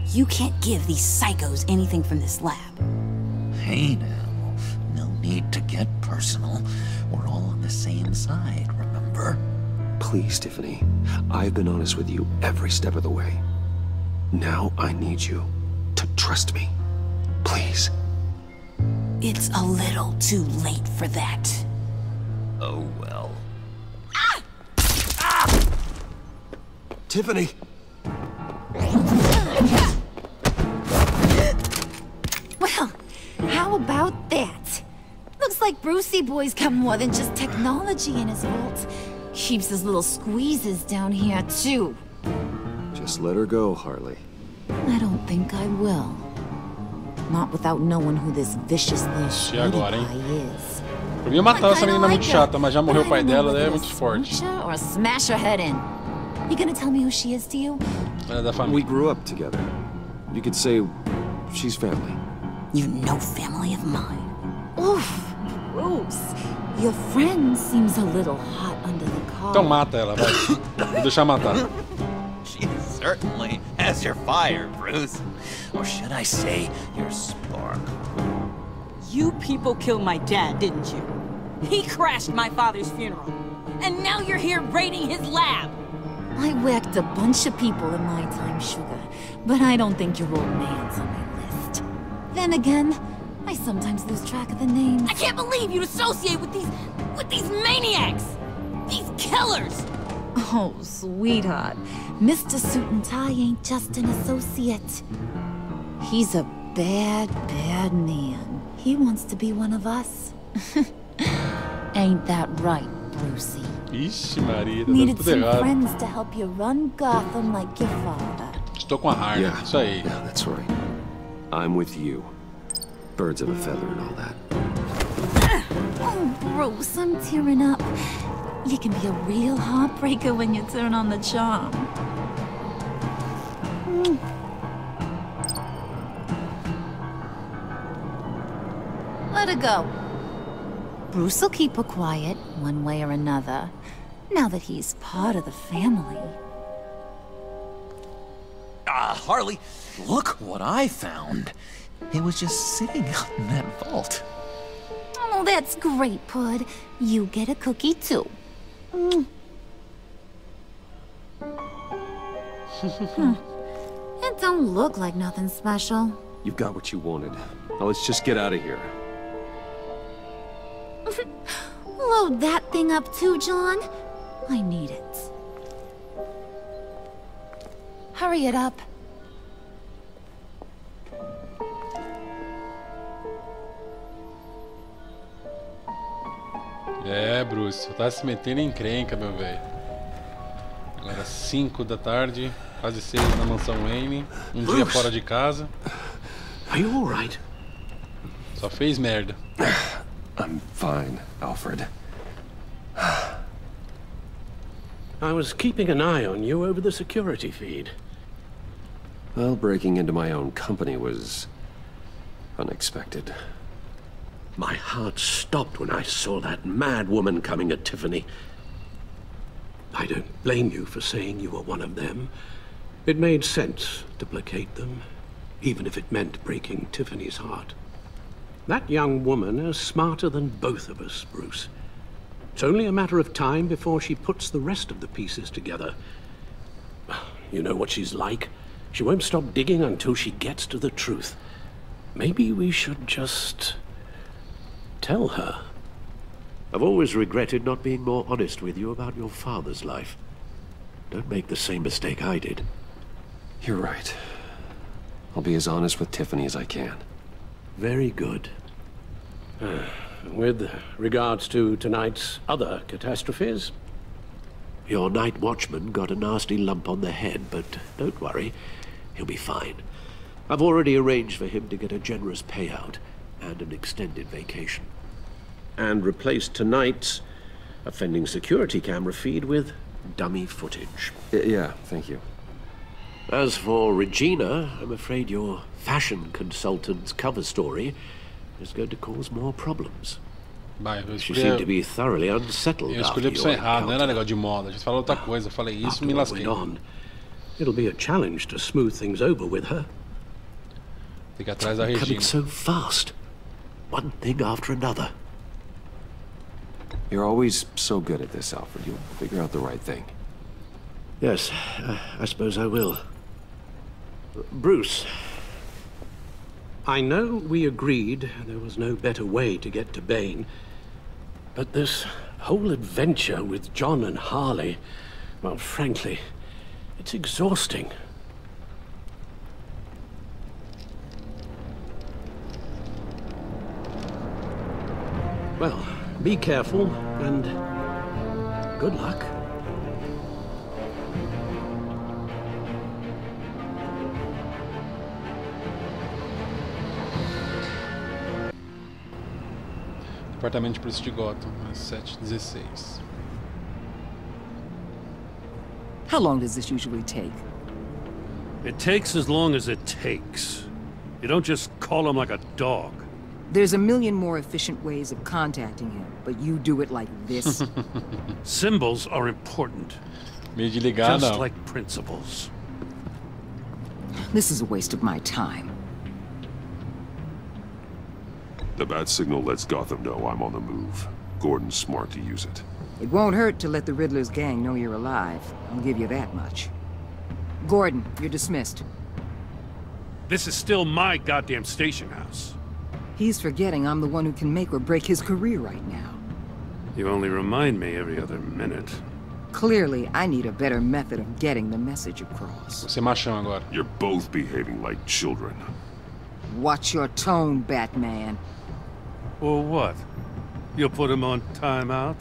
You can't give these psychos anything from this lab. Hey now, no need to get personal. We're all on the same side, remember? Please, Tiffany. I've been honest with you every step of the way. Now I need you to trust me. Please. It's a little too late for that. Oh well. Ah! Ah! Tiffany! Well, how about that? Looks like Brucey Boy's got more than just technology in his vault. Keeps his little squeezes down here, too. Just let her go, Harley. I don't think I will. Not without knowing who this vicious little E agora, hein? is. Por mim, eu matava essa menina muito chata, mas já morreu o pai dela, ela é muito forte. Or smash her head in. You gonna tell me who she is to you? Ela é da família. We grew up together. You could say she's family. You know family of mine. Oof, Bruce. Your friend seems a little hot under the collar. Então mata ela, vai. Vou deixar matar. She certainly has your fire, Bruce. Or should I say, your spark. You people killed my dad, didn't you? He crashed my father's funeral. And now you're here raiding his lab. I whacked a bunch of people in my time, Sugar. But I don't think your old man's on my list. Then again, I sometimes lose track of the names. I can't believe you'd associate with these maniacs! These killers! Oh, sweetheart. Mr. Suit and Tie ain't just an associate. He's a bad, bad man. He wants to be one of us. Ain't that right, Brucey? Ixi, Maria, tá Needed tudo some errado. friends to help you run Gotham like your father. Estou com a Harley, isso aí. Yeah, that's right. I'm with you. Birds of a feather and all that. Oh, Bruce, I'm tearing up. You can be a real heartbreaker when you turn on the charm. Let her go. Bruce will keep her quiet, one way or another, now that he's part of the family. Harley, look what I found. It was just sitting out in that vault. Oh, that's great, Pud. You get a cookie, too. It don't look like nothing special. You've got what you wanted. Now let's just get out of here. Load that thing up too, John. I need it. Hurry it up. É, Bruce, tá se metendo em encrenca, meu velho. Agora 5 da tarde, quase 6 na mansão Wayne, dia fora de casa. Are you all right? Só fez merda. I'm fine, Alfred. I was keeping an eye on you over the security feed. Well, breaking into my own company was unexpected. My heart stopped when I saw that mad woman coming at Tiffany. I don't blame you for saying you were one of them. It made sense to placate them, even if it meant breaking Tiffany's heart. That young woman is smarter than both of us, Bruce. It's only a matter of time before she puts the rest of the pieces together. You know what she's like. She won't stop digging until she gets to the truth. Maybe we should just tell her. I've always regretted not being more honest with you about your father's life. Don't make the same mistake I did. You're right. I'll be as honest with Tiffany as I can. Very good. With regards to tonight's other catastrophes? Your night watchman got a nasty lump on the head, but don't worry. He'll be fine. I've already arranged for him to get a generous payout and an extended vacation. And replaced tonight's offending security camera feed with dummy footage. Yeah, thank you. As for Regina, I'm afraid your fashion consultant's cover story is going to cause more problems. Vai, eu She seemed to be thoroughly unsettled eu after escolhi a opção your errada, não era encounter. negócio de moda. A gente falou outra coisa, eu falei isso, After me what lasquei. went on, It'll be a challenge to smooth things over with her. Tem que ir atrás da Coming Regina. so fast. One thing after another. You're always so good at this, Alfred. You'll figure out the right thing. Yes, I suppose I will. Bruce, I know we agreed there was no better way to get to Bane, but this whole adventure with John and Harley, well, frankly, it's exhausting. Well, be careful, and good luck. Departamento de Polícia de Gotham, às 7h16. How long does this usually take? It takes as long as it takes. You don't just call him like a dog. There's a million more efficient ways of contacting him, but you do it like this. Symbols are important. Meio de ligar, Just não. like principles. This is a waste of my time. The bat signal lets Gotham know I'm on the move. Gordon's smart to use it. It won't hurt to let the Riddler's gang know you're alive. I'll give you that much. Gordon, you're dismissed. This is still my goddamn station house. He's forgetting I'm the one who can make or break his career right now. You only remind me every other minute. Clearly, I need a better method of getting the message across. Você machão agora. You're both behaving like children. Watch your tone, Batman. Or what? You'll put him on timeout?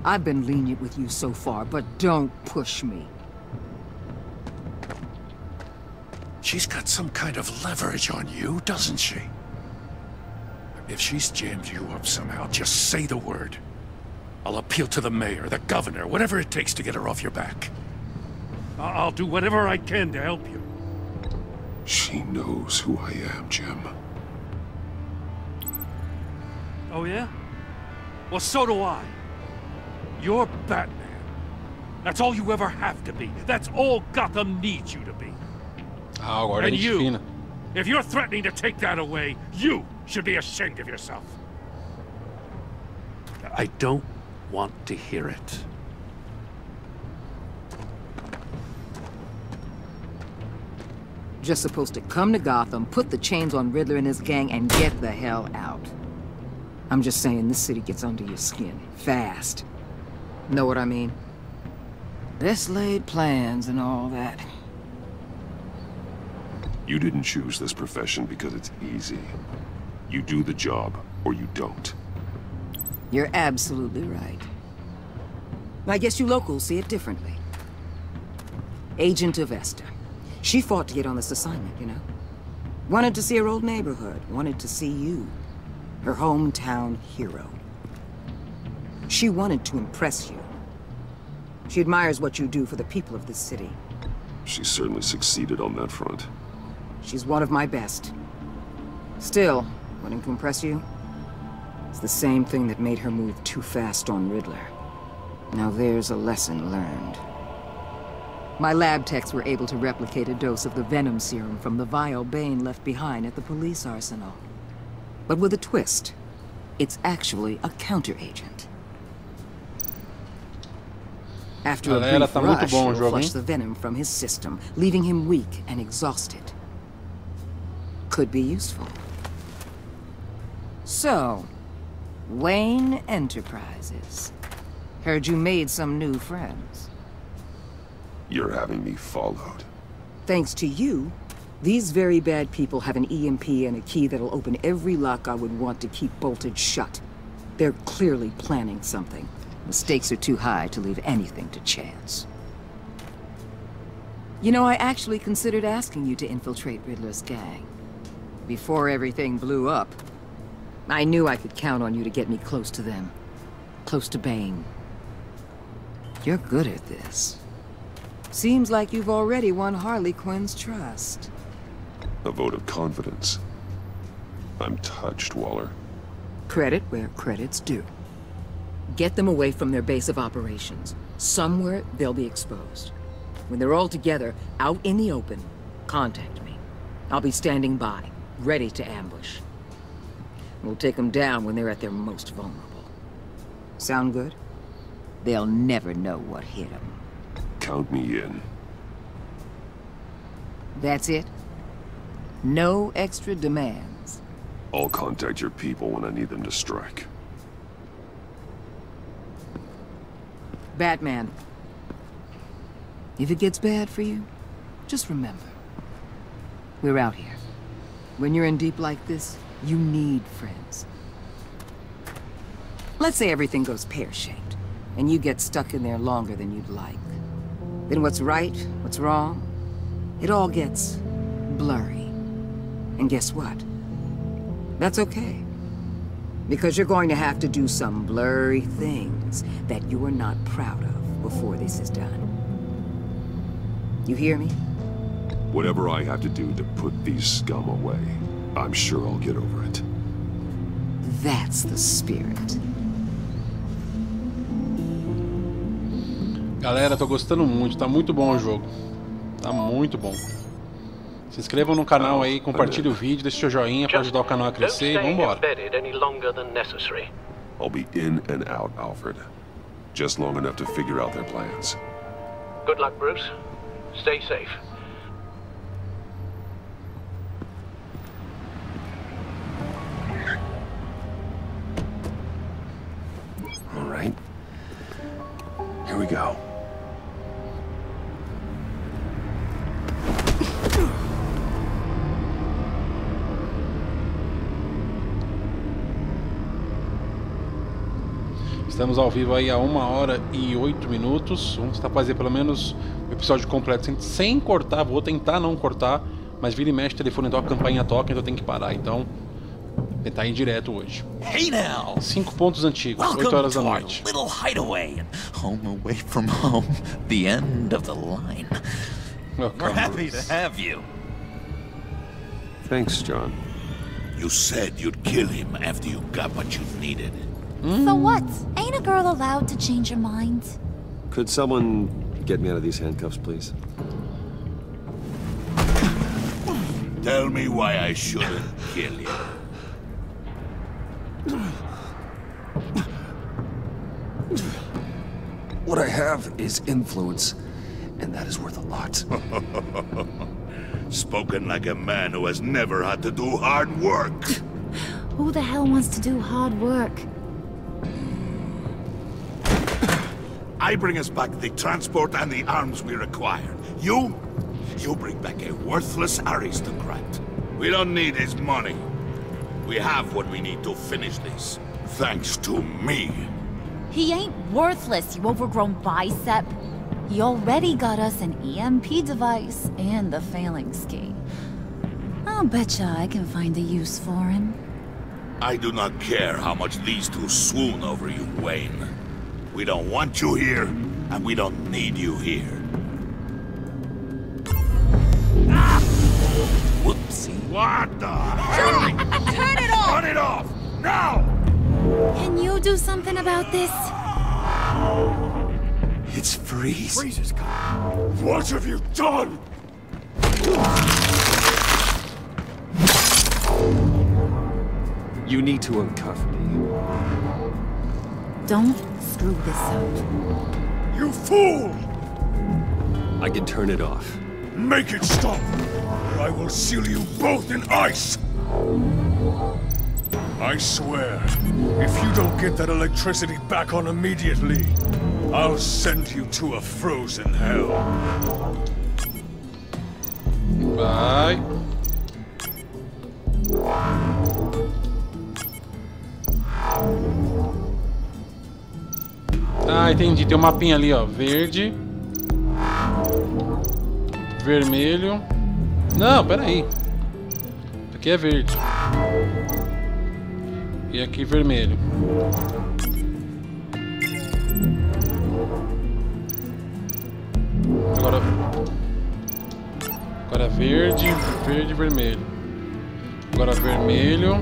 I've been lenient with you so far, but don't push me. She's got some kind of leverage on you, doesn't she? If she's jammed you up somehow, just say the word. I'll appeal to the mayor, the governor, whatever it takes to get her off your back. I'll do whatever I can to help you. She knows who I am, Jim. Oh, yeah? Well, so do I. You're Batman. That's all you ever have to be. That's all Gotham needs you to be. Ah, agora And é gente you, fina. if you're threatening to take that away, you should be ashamed of yourself. I don't want to hear it. Just supposed to come to Gotham, put the chains on Riddler and his gang, and get the hell out. I'm just saying, this city gets under your skin. Fast. Know what I mean? Best laid plans and all that. You didn't choose this profession because it's easy. You do the job, or you don't. You're absolutely right. I guess you locals see it differently. Agent of Esther. She fought to get on this assignment, you know? Wanted to see her old neighborhood. Wanted to see you. Her hometown hero. She wanted to impress you. She admires what you do for the people of this city. She certainly succeeded on that front. She's one of my best. Still, wanting to impress you? It's the same thing that made her move too fast on Riddler. Now there's a lesson learned. My lab techs were able to replicate a dose of the venom serum from the vial Bane left behind at the police arsenal. But with a twist. It's actually a counter-agent. After a brief rush, it'll flush the venom from his system, leaving him weak and exhausted. Could be useful. So, Wayne Enterprises. Heard you made some new friends. You're having me followed. Thanks to you, these very bad people have an EMP and a key that'll open every lock I would want to keep bolted shut. They're clearly planning something. The stakes are too high to leave anything to chance. You know, I actually considered asking you to infiltrate Riddler's gang. Before everything blew up, I knew I could count on you to get me close to them. Close to Bane. You're good at this. Seems like you've already won Harley Quinn's trust. A vote of confidence. I'm touched, Waller. Credit where credit's due. Get them away from their base of operations. Somewhere they'll be exposed. When they're all together, out in the open, contact me. I'll be standing by, ready to ambush. We'll take them down when they're at their most vulnerable. Sound good? They'll never know what hit them. Count me in. That's it? No extra demands? I'll contact your people when I need them to strike. Batman. If it gets bad for you, just remember. We're out here. When you're in deep like this, you need friends. Let's say everything goes pear-shaped, and you get stuck in there longer than you'd like. Then what's right, what's wrong, it all gets blurry. And guess what? That's okay. Because you're going to have to do some blurry things that you are not proud of before this is done. You hear me? Whatever I have to do to put these scum away, I'm sure I'll get over it. That's the spirit. Galera, tô gostando muito, tá muito bom o jogo. Tá muito bom. Se inscrevam no canal aí, compartilhe o vídeo, deixe seu joinha para ajudar o canal a crescer e vambora. I'll be in and out, Alfred. Just long enough to figure out their plans. Good luck, Bruce. Stay safe. All right. Here we go. Estamos ao vivo aí há 1 hora e 8 minutos. Vamos tentar fazer pelo menos o episódio completo sem cortar. Vou tentar não cortar, mas vira e mexe, o telefone toca, a campainha toca, então tem que parar. Então, tentar ir direto hoje. Hey now. 5 pontos antigos, 8 horas da noite. Little hideaway and home away from home, the end of the line. We're happy to have you. Thanks, John. You said you'd kill him after you got what you needed. So what? Ain't a girl allowed to change her mind? Could someone get me out of these handcuffs, please? Tell me why I shouldn't kill you. What I have is influence, and that is worth a lot. Spoken like a man who has never had to do hard work. Who the hell wants to do hard work? I bring us back the transport and the arms we required. You bring back a worthless aristocrat. We don't need his money. We have what we need to finish this. Thanks to me. He ain't worthless, you overgrown bicep. He already got us an EMP device and the Phalanx key. I'll betcha I can find a use for him. I do not care how much these two swoon over you, Wayne. We don't want you here, and we don't need you here. Ah! Whoopsie. What the? Turn it off! Turn it off! Now! Can you do something about this? It's Freeze. Freeze is coming. What have you done? You need to uncuff me. Don't screw this up. You fool! I can turn it off. Make it stop, or I will seal you both in ice! I swear, if you don't get that electricity back on immediately, I'll send you to a frozen hell. Vai. Ah, entendi. Tem um mapinha ali, ó. Verde. Vermelho. Não, pera aí. Aqui é verde. E aqui vermelho. Agora verde, verde, vermelho. Agora vermelho.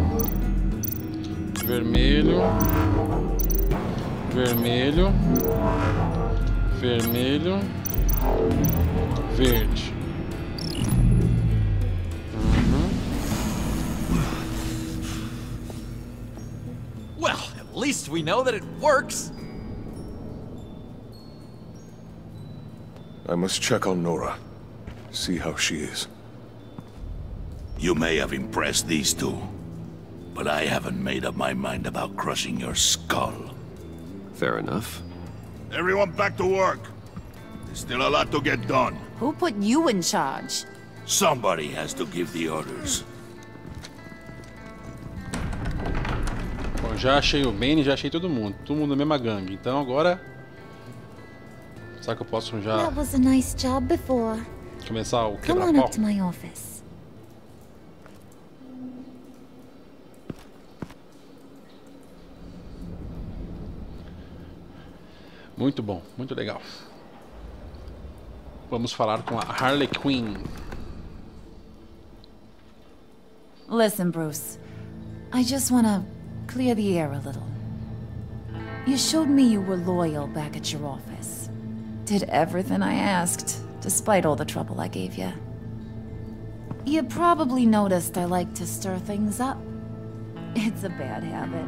Vermelho. Vermelho. Vermelho. verde. Well, at least we know that it works. I must check on Nora. See how she is. You may have impressed these two, but I haven't made up my mind about crushing your skull. Fair enough. Everyone back to work. There's still a lot to get done. Who put you in charge? Somebody has to give the orders. Bom, já achei o Bane, já achei todo mundo. Todo mundo na mesma gangue. Então agora... Será que eu posso já... That was a nice job before. Começar o Come on quebra-pau? up to my office. Muito bom, muito legal. Vamos falar com a Harley Quinn. Listen, Bruce. I just want to clear the air a little. You showed me you were loyal back at your office. Did everything I asked, despite all the trouble I gave you. You probably noticed I like to stir things up. It's a bad habit.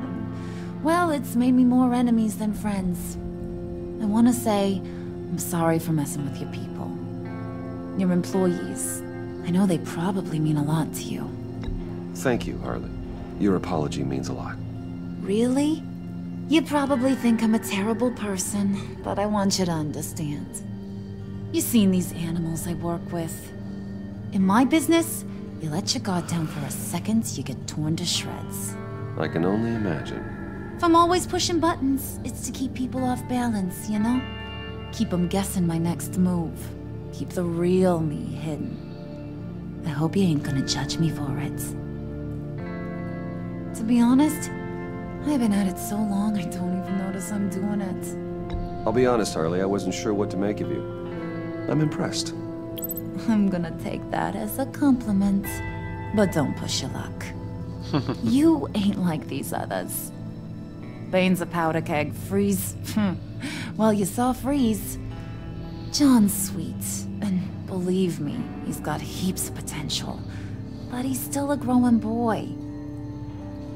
Well, it's made me more enemies than friends. I want to say, I'm sorry for messing with your people. Your employees. I know they probably mean a lot to you. Thank you, Harley. Your apology means a lot. Really? You probably think I'm a terrible person, but I want you to understand. You've seen these animals I work with. In my business, you let your guard down for a second, you get torn to shreds. I can only imagine. If I'm always pushing buttons, it's to keep people off balance, you know? Keep them guessing my next move. Keep the real me hidden. I hope you ain't gonna judge me for it. To be honest, I've been at it so long I don't even notice I'm doing it. I'll be honest, Harley, I wasn't sure what to make of you. I'm impressed. I'm gonna take that as a compliment. But don't push your luck. You ain't like these others. Bane's a powder keg. Freeze. Well, you saw Freeze. John's sweet, and believe me, he's got heaps of potential. But he's still a growing boy.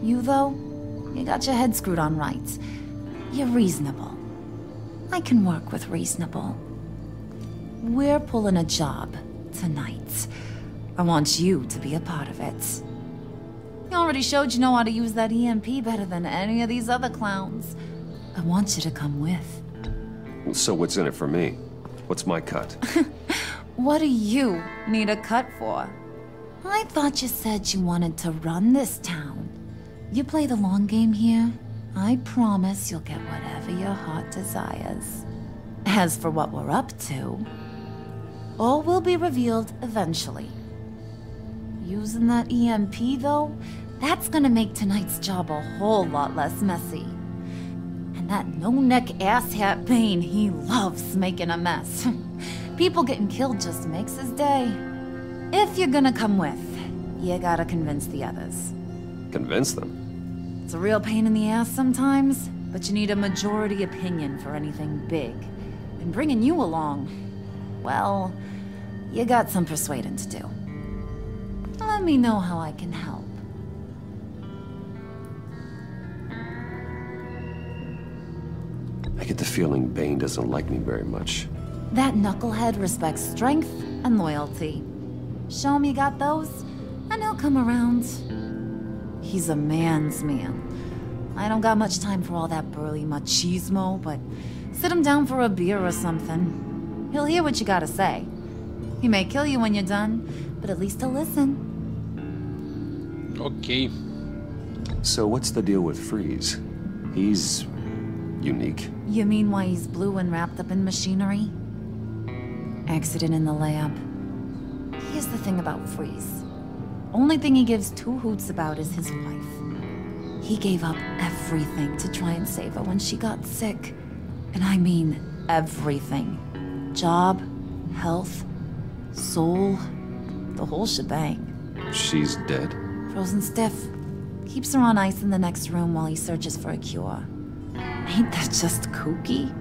You, though, you got your head screwed on right. You're reasonable. I can work with reasonable. We're pulling a job tonight. I want you to be a part of it. You already showed you know how to use that EMP better than any of these other clowns. I want you to come with. So what's in it for me? What's my cut? What do you need a cut for? I thought you said you wanted to run this town. You play the long game here, I promise you'll get whatever your heart desires. As for what we're up to, all will be revealed eventually. Using that EMP, though, that's gonna make tonight's job a whole lot less messy. And that no-neck asshat Bane, he loves making a mess. People getting killed just makes his day. If you're gonna come with, you gotta convince the others. Convince them? It's a real pain in the ass sometimes, but you need a majority opinion for anything big. And bringing you along, well, you got some persuading to do. Let me know how I can help. I get the feeling Bane doesn't like me very much. That knucklehead respects strength and loyalty. Show him you got those, and he'll come around. He's a man's man. I don't got much time for all that burly machismo, but sit him down for a beer or something. He'll hear what you gotta say. He may kill you when you're done, but at least he'll listen. Okay. So what's the deal with Freeze? He's unique. You mean why he's blue and wrapped up in machinery? Accident in the lab. Here's the thing about Freeze. Only thing he gives two hoots about is his wife. He gave up everything to try and save her when she got sick. And I mean everything. Job, health, soul, the whole shebang. She's dead? Frozen stiff. Keeps her on ice in the next room while he searches for a cure. Ain't that just kooky?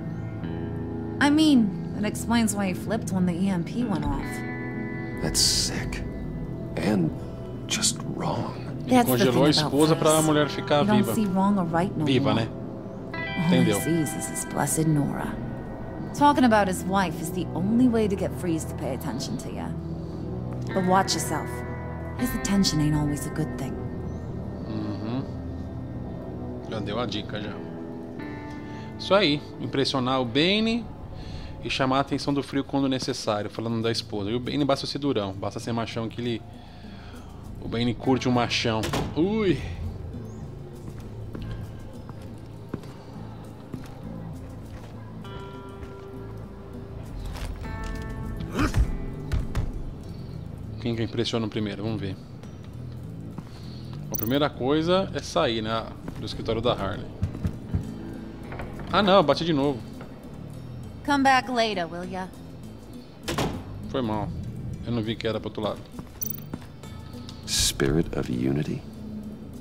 I mean, That explains why he flipped when the EMP went off. That's sick. And just wrong. That's the Congelou a thing about esposa pra Bruce. mulher ficar You don't viva. see wrong or right no Viva, more. né? All he Entendeu? sees is his blessed Nora. Talking about his wife is the only way to get Freeze to pay attention to you. But watch yourself. His attention ain't always a good thing. Já deu a dica, já. Isso aí. Impressionar o Bane e chamar a atenção do Frio quando necessário, falando da esposa. E o Bane basta ser durão, basta ser machão que ele... O Bane curte um machão. Ui! Quem que impressiona primeiro? Vamos ver. A primeira coisa é sair, né? Do escritório da Harley. Ah não, bati de novo. Come back later, will ya? Foi mal. Eu não vi que era pro outro lado. Spirit of unity?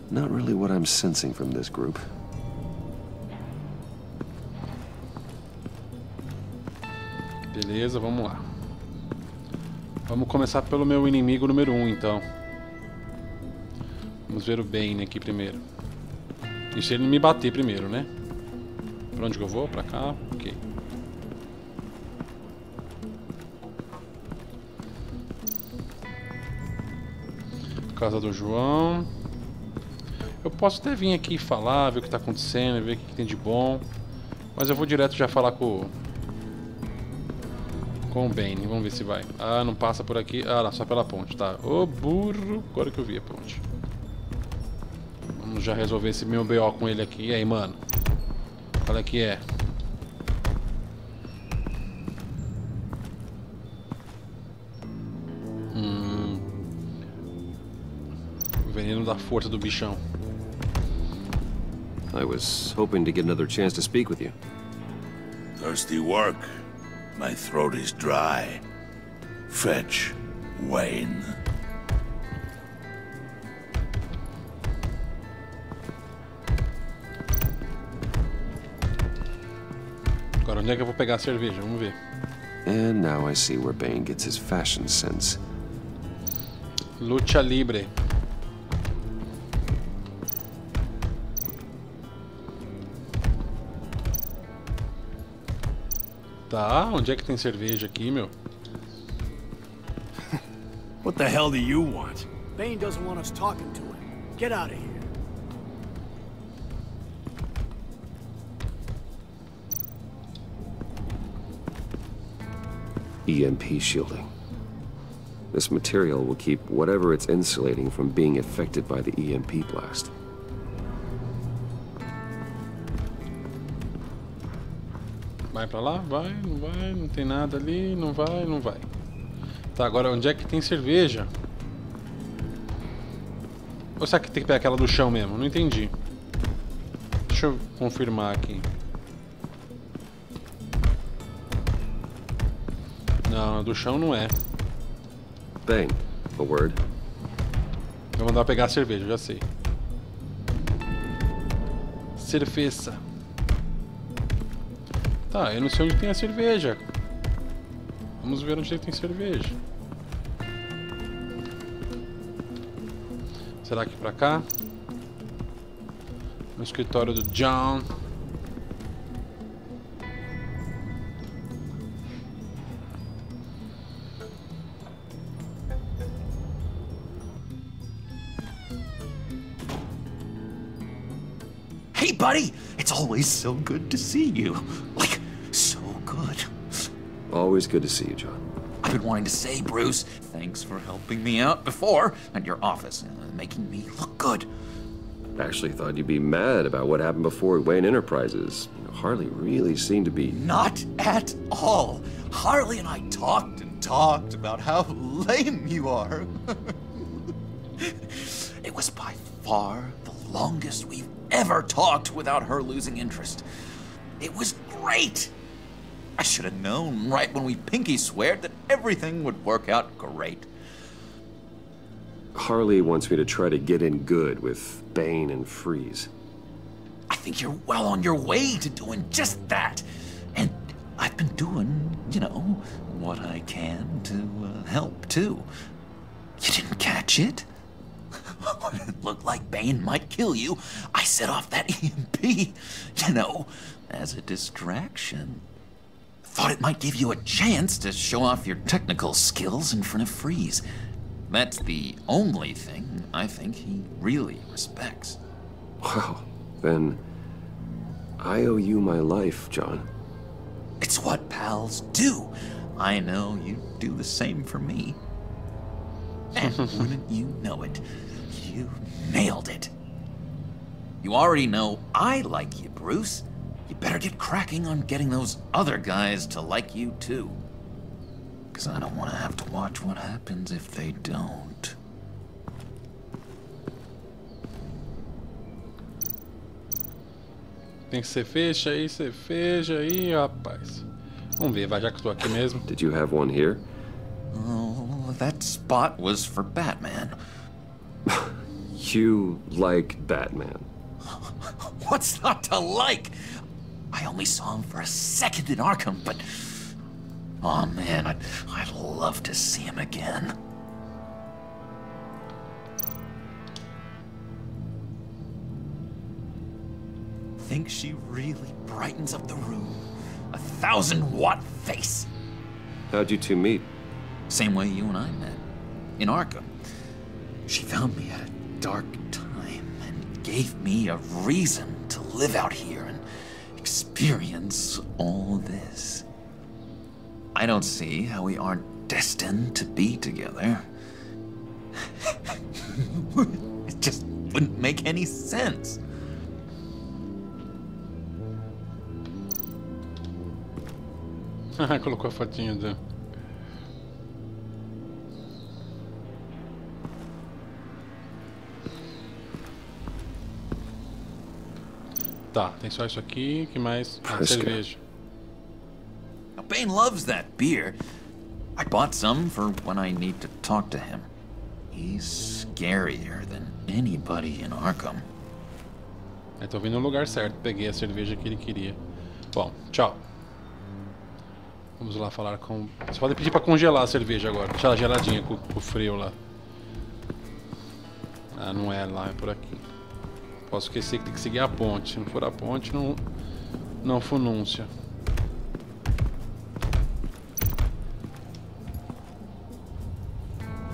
Not really what I'm sensing from this group. Beleza, vamos lá. Vamos começar pelo meu inimigo número 1, então. Vamos ver o Bane aqui primeiro. E se ele me bater primeiro, né? Pra onde que eu vou? Pra cá? Ok. Casa do João. Eu posso até vir aqui falar, ver o que tá acontecendo, ver o que tem de bom. Mas eu vou direto já falar com o Bane. Vamos ver se vai. Ah, não passa por aqui. Ah, não, só pela ponte, tá. Ô, burro. Agora que eu vi a ponte. Vamos já resolver esse meu BO com ele aqui. E aí, mano? Qual é que é? O veneno da força do bichão. I was hoping to get another chance to speak with you. Thirsty work. My throat is dry. Fetch, Wayne. Agora, onde é que eu vou pegar a cerveja? Vamos ver. And now I see where Bane gets his fashion sense. Lucha Libre. Tá, onde é que tem cerveja aqui, meu? What the hell do you want? Bane doesn't want us talking to him. Get out of here. EMP shielding. This material will keep whatever it's insulating from being affected by the EMP blast. Vai pra lá? Vai, não vai, não tem nada ali, não vai, não vai. Tá, agora onde é que tem cerveja? Ou será que tem que pegar aquela do chão mesmo? Não entendi. Deixa eu confirmar aqui. Não, a do chão não é. Bane, a word. Eu vou mandar pegar a cerveja, já sei. Cerveja. Tá, eu não sei onde tem a cerveja. Vamos ver onde tem cerveja. Será que pra cá? No escritório do John. Hey, buddy! It's always so good to see you. Like, so good. Always good to see you, John. I've been wanting to say, Bruce, thanks for helping me out before at your office, making me look good. Actually thought you'd be mad about what happened before at Wayne Enterprises. Harley really seemed to be... Not at all. Harley and I talked and talked about how lame you are. It was by far the longest we've ever talked without her losing interest. It was great. I should have known right when we pinky sweared that everything would work out great. Harley wants me to try to get in good with Bane and Freeze. I think you're well on your way to doing just that. And I've been doing, you know, what I can to help, too. You didn't catch it? When it looked like Bane might kill you, I set off that EMP, you know, as a distraction. Thought it might give you a chance to show off your technical skills in front of Freeze. That's the only thing I think he really respects. Wow, then I owe you my life, John. It's what pals do. I know you do the same for me. And wouldn't you know it, you nailed it. You already know I like you, Bruce. You better get cracking on getting those other guys to like you, too. Because I don't want to have to watch what happens if they don't. Tem que ser fecha aí, rapaz. Vamos ver, vai, já que eu tô aqui mesmo. Did you have one here? Oh, that spot was for Batman. You like Batman? What's not to like? I only saw him for a second in Arkham, but... oh man, I'd love to see him again. Think she really brightens up the room. 1,000-watt face. How'd you two meet? Same way you and I met. In Arkham. She found me at a dark time and gave me a reason to live out here and experience all this. I don't see how we aren't destined to be together. It just wouldn't make any sense. Colocou a fotinha dele. Tá, tem só isso aqui. Que mais? Ah, cerveja. Now, Bane loves that beer. I bought some for when I need to talk to him. He's scarier than anybody in Arkham. Eu tô vindo no lugar certo. Peguei a cerveja que ele queria. Bom, tchau. Vamos lá falar com... Você pode pedir pra congelar a cerveja agora. Deixar ela geladinha com o frio lá. Ah, não é lá, é por aqui. Posso esquecer que tem que seguir a ponte. Se não for a ponte, não funúncia.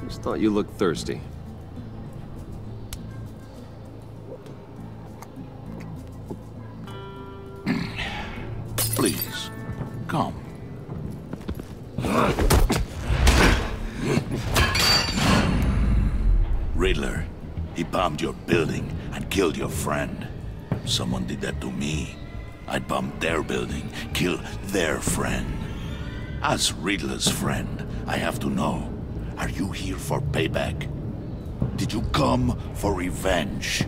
Just thought you looked thirsty. Please, come. Riddler, he bombed your building and killed your friend. Someone did that to me. I'd bomb their building, kill their friend. As Riddler's friend, I have to know, are you here for payback? Did you come for revenge?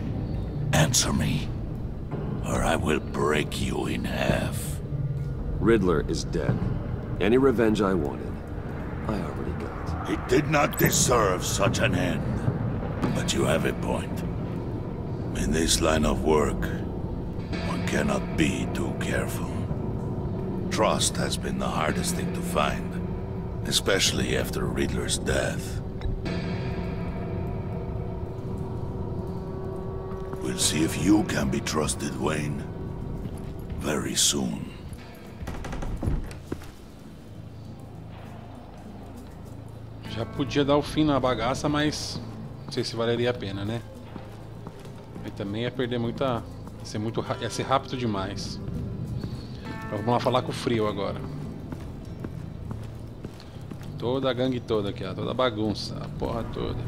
Answer me, or I will break you in half. Riddler is dead. Any revenge I wanted, I already got. He did not deserve such an end. But you have a point. In this line of work, one cannot be too careful. Trust has been the hardest thing to find, especially after Riddler's death. We'll see if you can be trusted, Wayne. Very soon. Já podia dar o fim na bagaça, mas não sei se valeria a pena, né? E também ia perder muita... Ia ser rápido demais. Então, vamos lá falar com o frio agora. Toda a gangue toda aqui, ó. Toda a bagunça, a porra toda.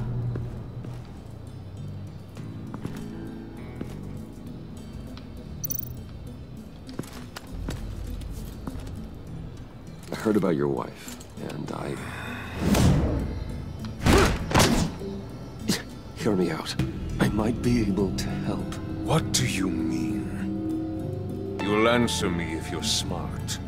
I heard about your wife, and I... Hear me out. I might be able to help. What do you mean? You'll answer me if you're smart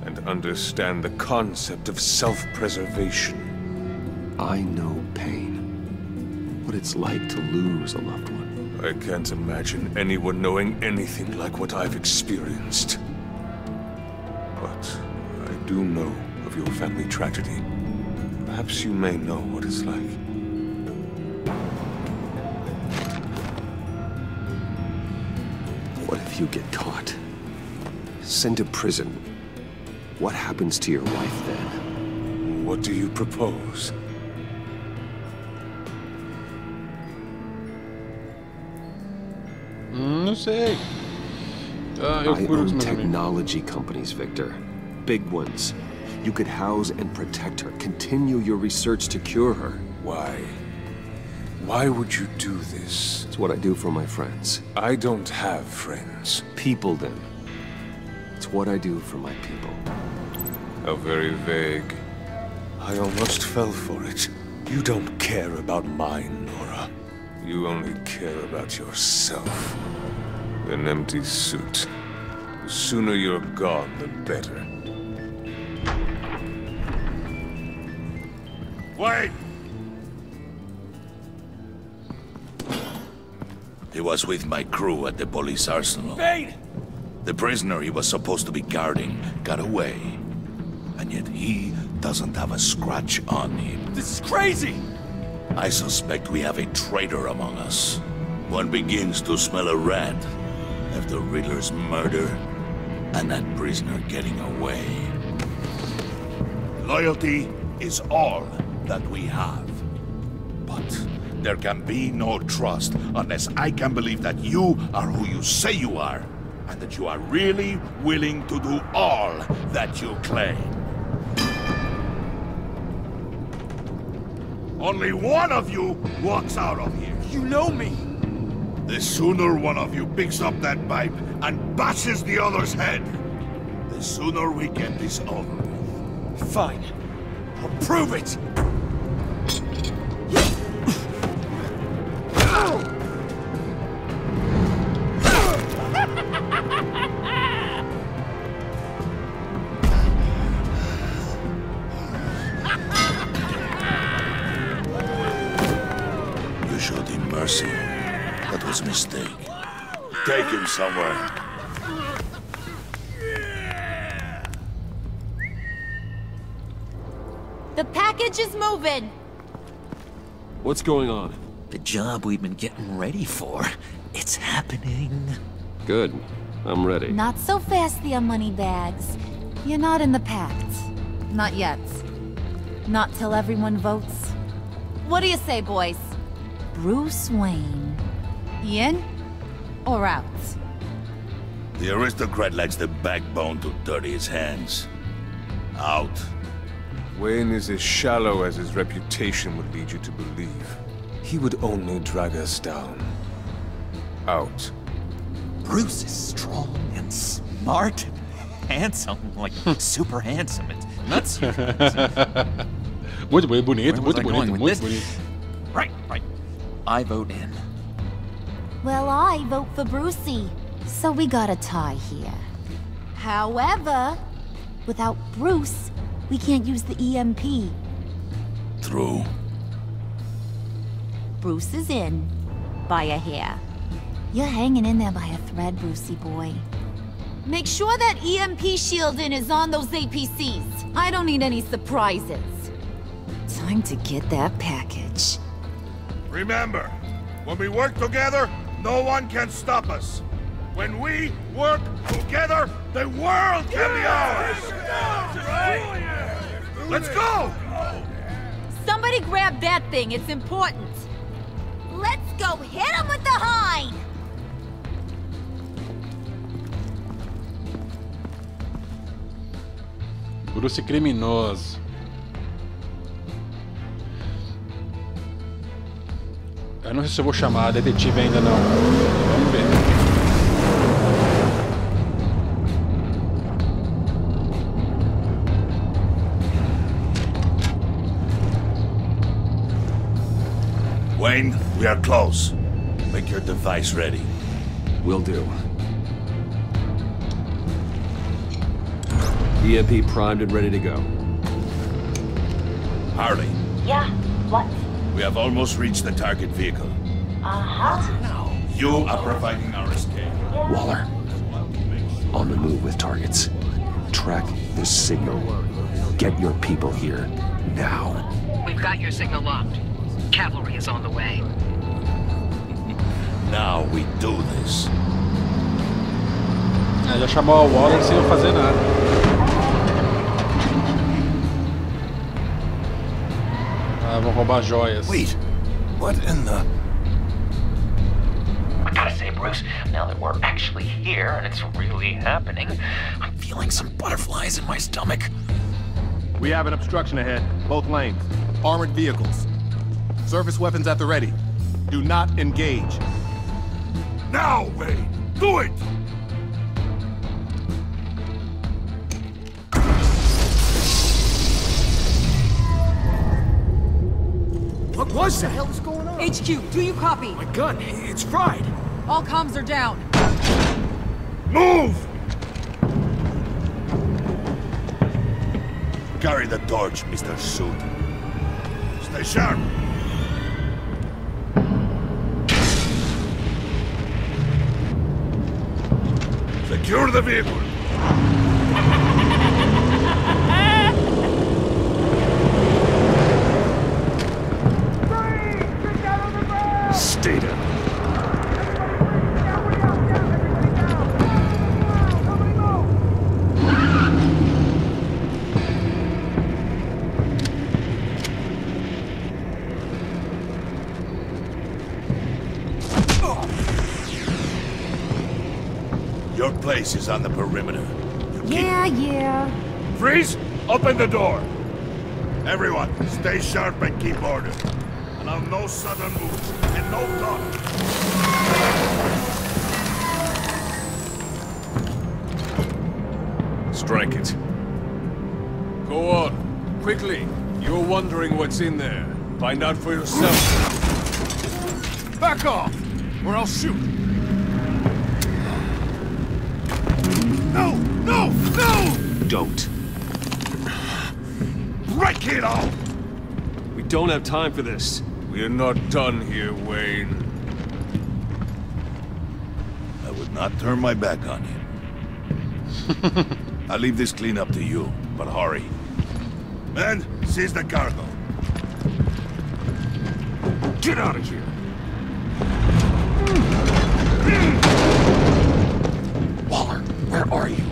and understand the concept of self-preservation. I know pain. What it's like to lose a loved one. I can't imagine anyone knowing anything like what I've experienced. But do know of your family tragedy. Perhaps you may know what it's like. What if you get caught? Sent to prison? What happens to your wife then? What do you propose? Não sei. I own technology companies, Victor. Big ones. You could house and protect her. Continue your research to cure her. Why? Why would you do this? It's what I do for my friends. I don't have friends. People, then. It's what I do for my people. How very vague. I almost fell for it. You don't care about mine, Nora. You only care about yourself. An empty suit. The sooner you're gone, the better. Wait! He was with my crew at the police arsenal. Bane! The prisoner he was supposed to be guarding got away. And yet he doesn't have a scratch on him. This is crazy! I suspect we have a traitor among us. One begins to smell a rat after Riddler's murder and that prisoner getting away. Loyalty is all that we have. But there can be no trust unless I can believe that you are who you say you are, and that you are really willing to do all that you claim. Only one of you walks out of here. You know me. The sooner one of you picks up that pipe and bashes the other's head, the sooner we get this over with. Fine. I'll prove it! You showed him mercy. That was a mistake. Take him somewhere. The package is moving! What's going on? The job we've been getting ready for. It's happening. Good. I'm ready. Not so fast, the Moneybags. You're not in the pact. Not yet. Not till everyone votes. What do you say, boys? Bruce Wayne. In or out? The aristocrat lacks the backbone to dirty his hands. Out. Wayne is as shallow as his reputation would lead you to believe. He would only drag us down. Out. Bruce is strong and smart and handsome, like super handsome. It's nuts. Muito bonito, muito bonito, muito bonito. Right. I vote in. Well, I vote for Brucey. So we got a tie here. However, without Bruce, we can't use the EMP. True. Bruce is in. By a hair. You're hanging in there by a thread, Brucey boy. Make sure that EMP shielding is on those APCs. I don't need any surprises. Time to get that package. Remember, when we work together, no one can stop us. When we work together, the world can be ours! Let's go! Somebody grab that thing, it's important. Let's go hit him with the hind! Bruce criminoso. Eu não sei se eu vou chamar a detetive ainda não. Vamos ver. Wayne, we are close. Make your device ready. Will do. EMP primed and ready to go. Harley. Yeah, what? We have almost reached the target vehicle. Uh-huh. You are providing our escape. Waller. On the move with targets. track this signal. Get your people here, now. We've got your signal locked. Cavalry is on the way. Now we do this. Já chamou a Waller sem eu fazer nada. Vão roubar joias. Wait, what in the... I gotta say, Bruce, now that we're actually here and it's really happening, I'm feeling some butterflies in my stomach. We have an obstruction ahead, both lanes. Armored vehicles. Service weapons at the ready. Do not engage. Now, Wayne! Do it! What was that? What the hell is going on? HQ, do you copy? My gun, it's fried. All comms are down. Move! Carry the torch, Mr. Suit. Stay sharp. Secure the vehicle. Stay down. Your place is on the perimeter. Yeah. Freeze! Open the door! Everyone, stay sharp and keep order. Allow no sudden moves and no talk. Strike it. Go on. Quickly. You're wondering what's in there. Find out for yourself. Back off, or I'll shoot. No! No! No! Don't. Break it off! We don't have time for this. We're not done here, Wayne. I would not turn my back on you. I'll leave this clean up to you, but hurry. Men, seize the cargo. Get out of here. Waller, where are you?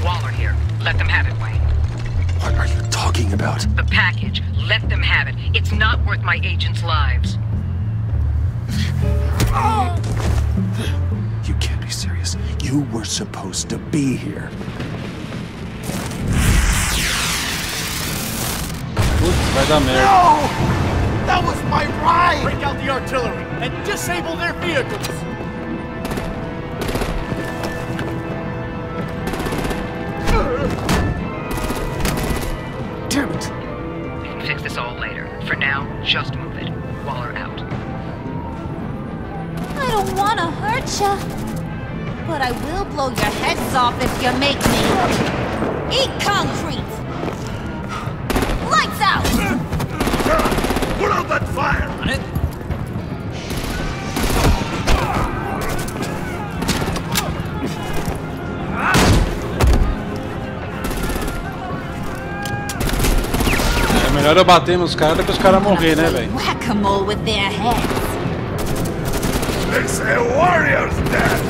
Waller here. Let them have it, Wayne. What are you talking about? The package. Let them have it. It's not worth my agents' lives. You can't be serious. You were supposed to be here. Vai dar merda. No! That was my ride! Break out the artillery and disable their vehicles! Damn it! We can fix this all later. For now, just move it. Waller out. I don't want to hurt ya, but I will blow your heads off if you make me. Eat concrete! Lights out! Put out that fire! On it. É melhor eu bater nos caras do que os caras morrer, né, velho? Whack-a-mole with their heads. It's a warrior's death!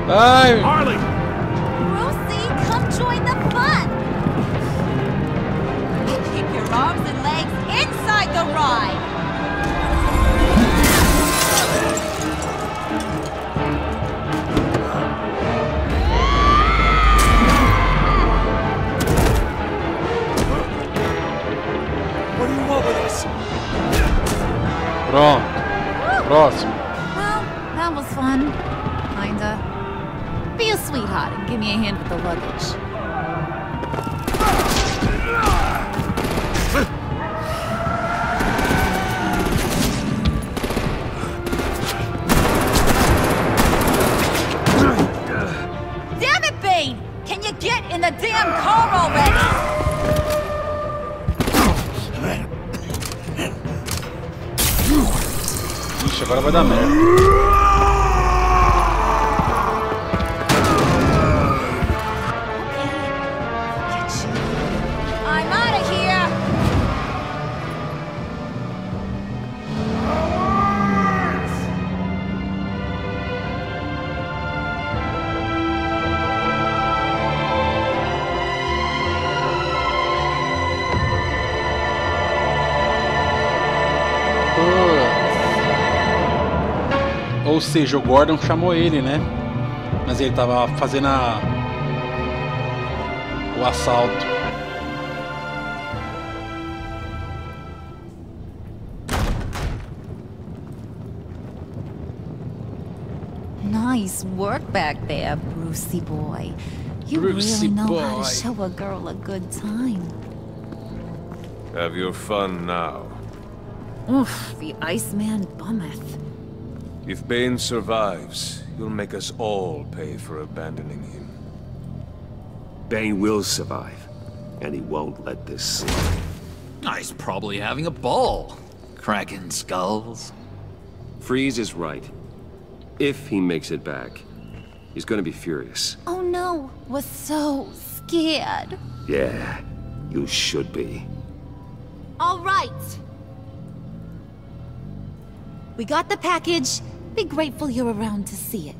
Ai! Harley! Brucey, come join the fun! Keep your arms and legs inside the ride! What do you want with us? Pronto. Próximo. Well, that was fun. Kinda. Be a sweetheart and give me a hand with the luggage. Damn it, Bane! Can you get in the damn car already? Ixi, agora vai dar merda. I'm out of here. Ou seja, o Gordon chamou ele, né? Mas ele tava fazendo o assalto. Nice work back there, Brucey boy. You Brucey really know boy. how to show a girl a good time. Have your fun now. Oof, the Iceman bummeth. If Bane survives, you'll make us all pay for abandoning him. Bane will survive, and he won't let this slide. He's probably having a ball, cracking skulls. Freeze is right. If he makes it back, he's gonna be furious. Oh no, was so scared. Yeah, you should be. All right. We got the package. Be grateful you're around to see it.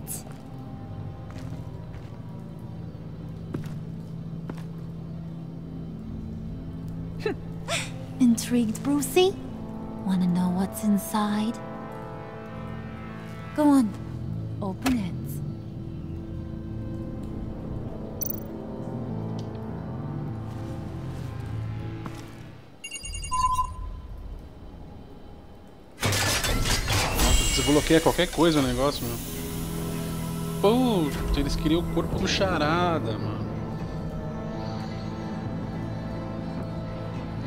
Intrigued, Brucey? Wanna know what's inside? Go on, open it. Desbloqueia qualquer coisa o negócio, meu. Pô, eles queriam o corpo do Charada, mano.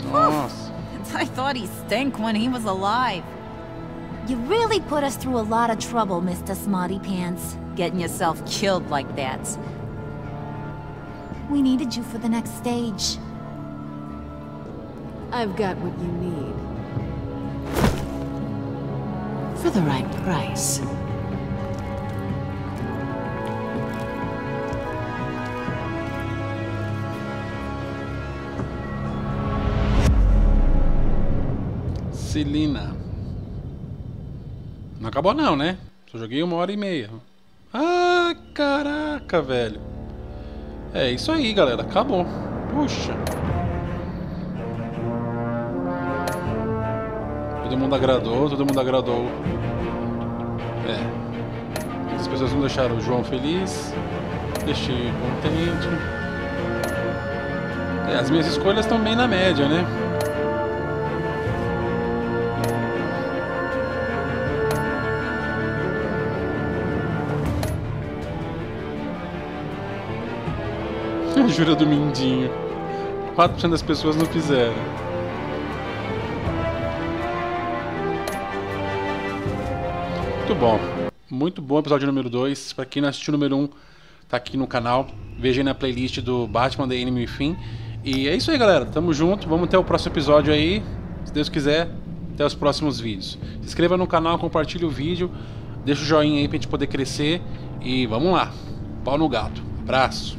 Nossa. I thought he stank when he was alive. You really put us through a lot of trouble, Mr. Smarty Pants. Getting yourself killed like that. We needed you for the next stage. I've got what you need. For the right price. Celina. Não acabou não, né? Só joguei 1h30. Ah, caraca, velho. É isso aí, galera. Acabou. Puxa. Todo mundo agradou. É. Muitas pessoas não deixaram o João feliz. Deixei contente. É, as minhas escolhas estão bem na média, né? A jura do Mindinho. 4% das pessoas não fizeram. Muito bom o episódio número 2. Pra quem não assistiu o número 1, tá aqui no canal. Veja aí na playlist do Batman The Enemy Within. E é isso aí, galera. Tamo junto. Vamos até o próximo episódio aí. Se Deus quiser, até os próximos vídeos. Se inscreva no canal, compartilhe o vídeo. Deixa o joinha aí pra gente poder crescer. E vamos lá. Pau no gato. Abraço.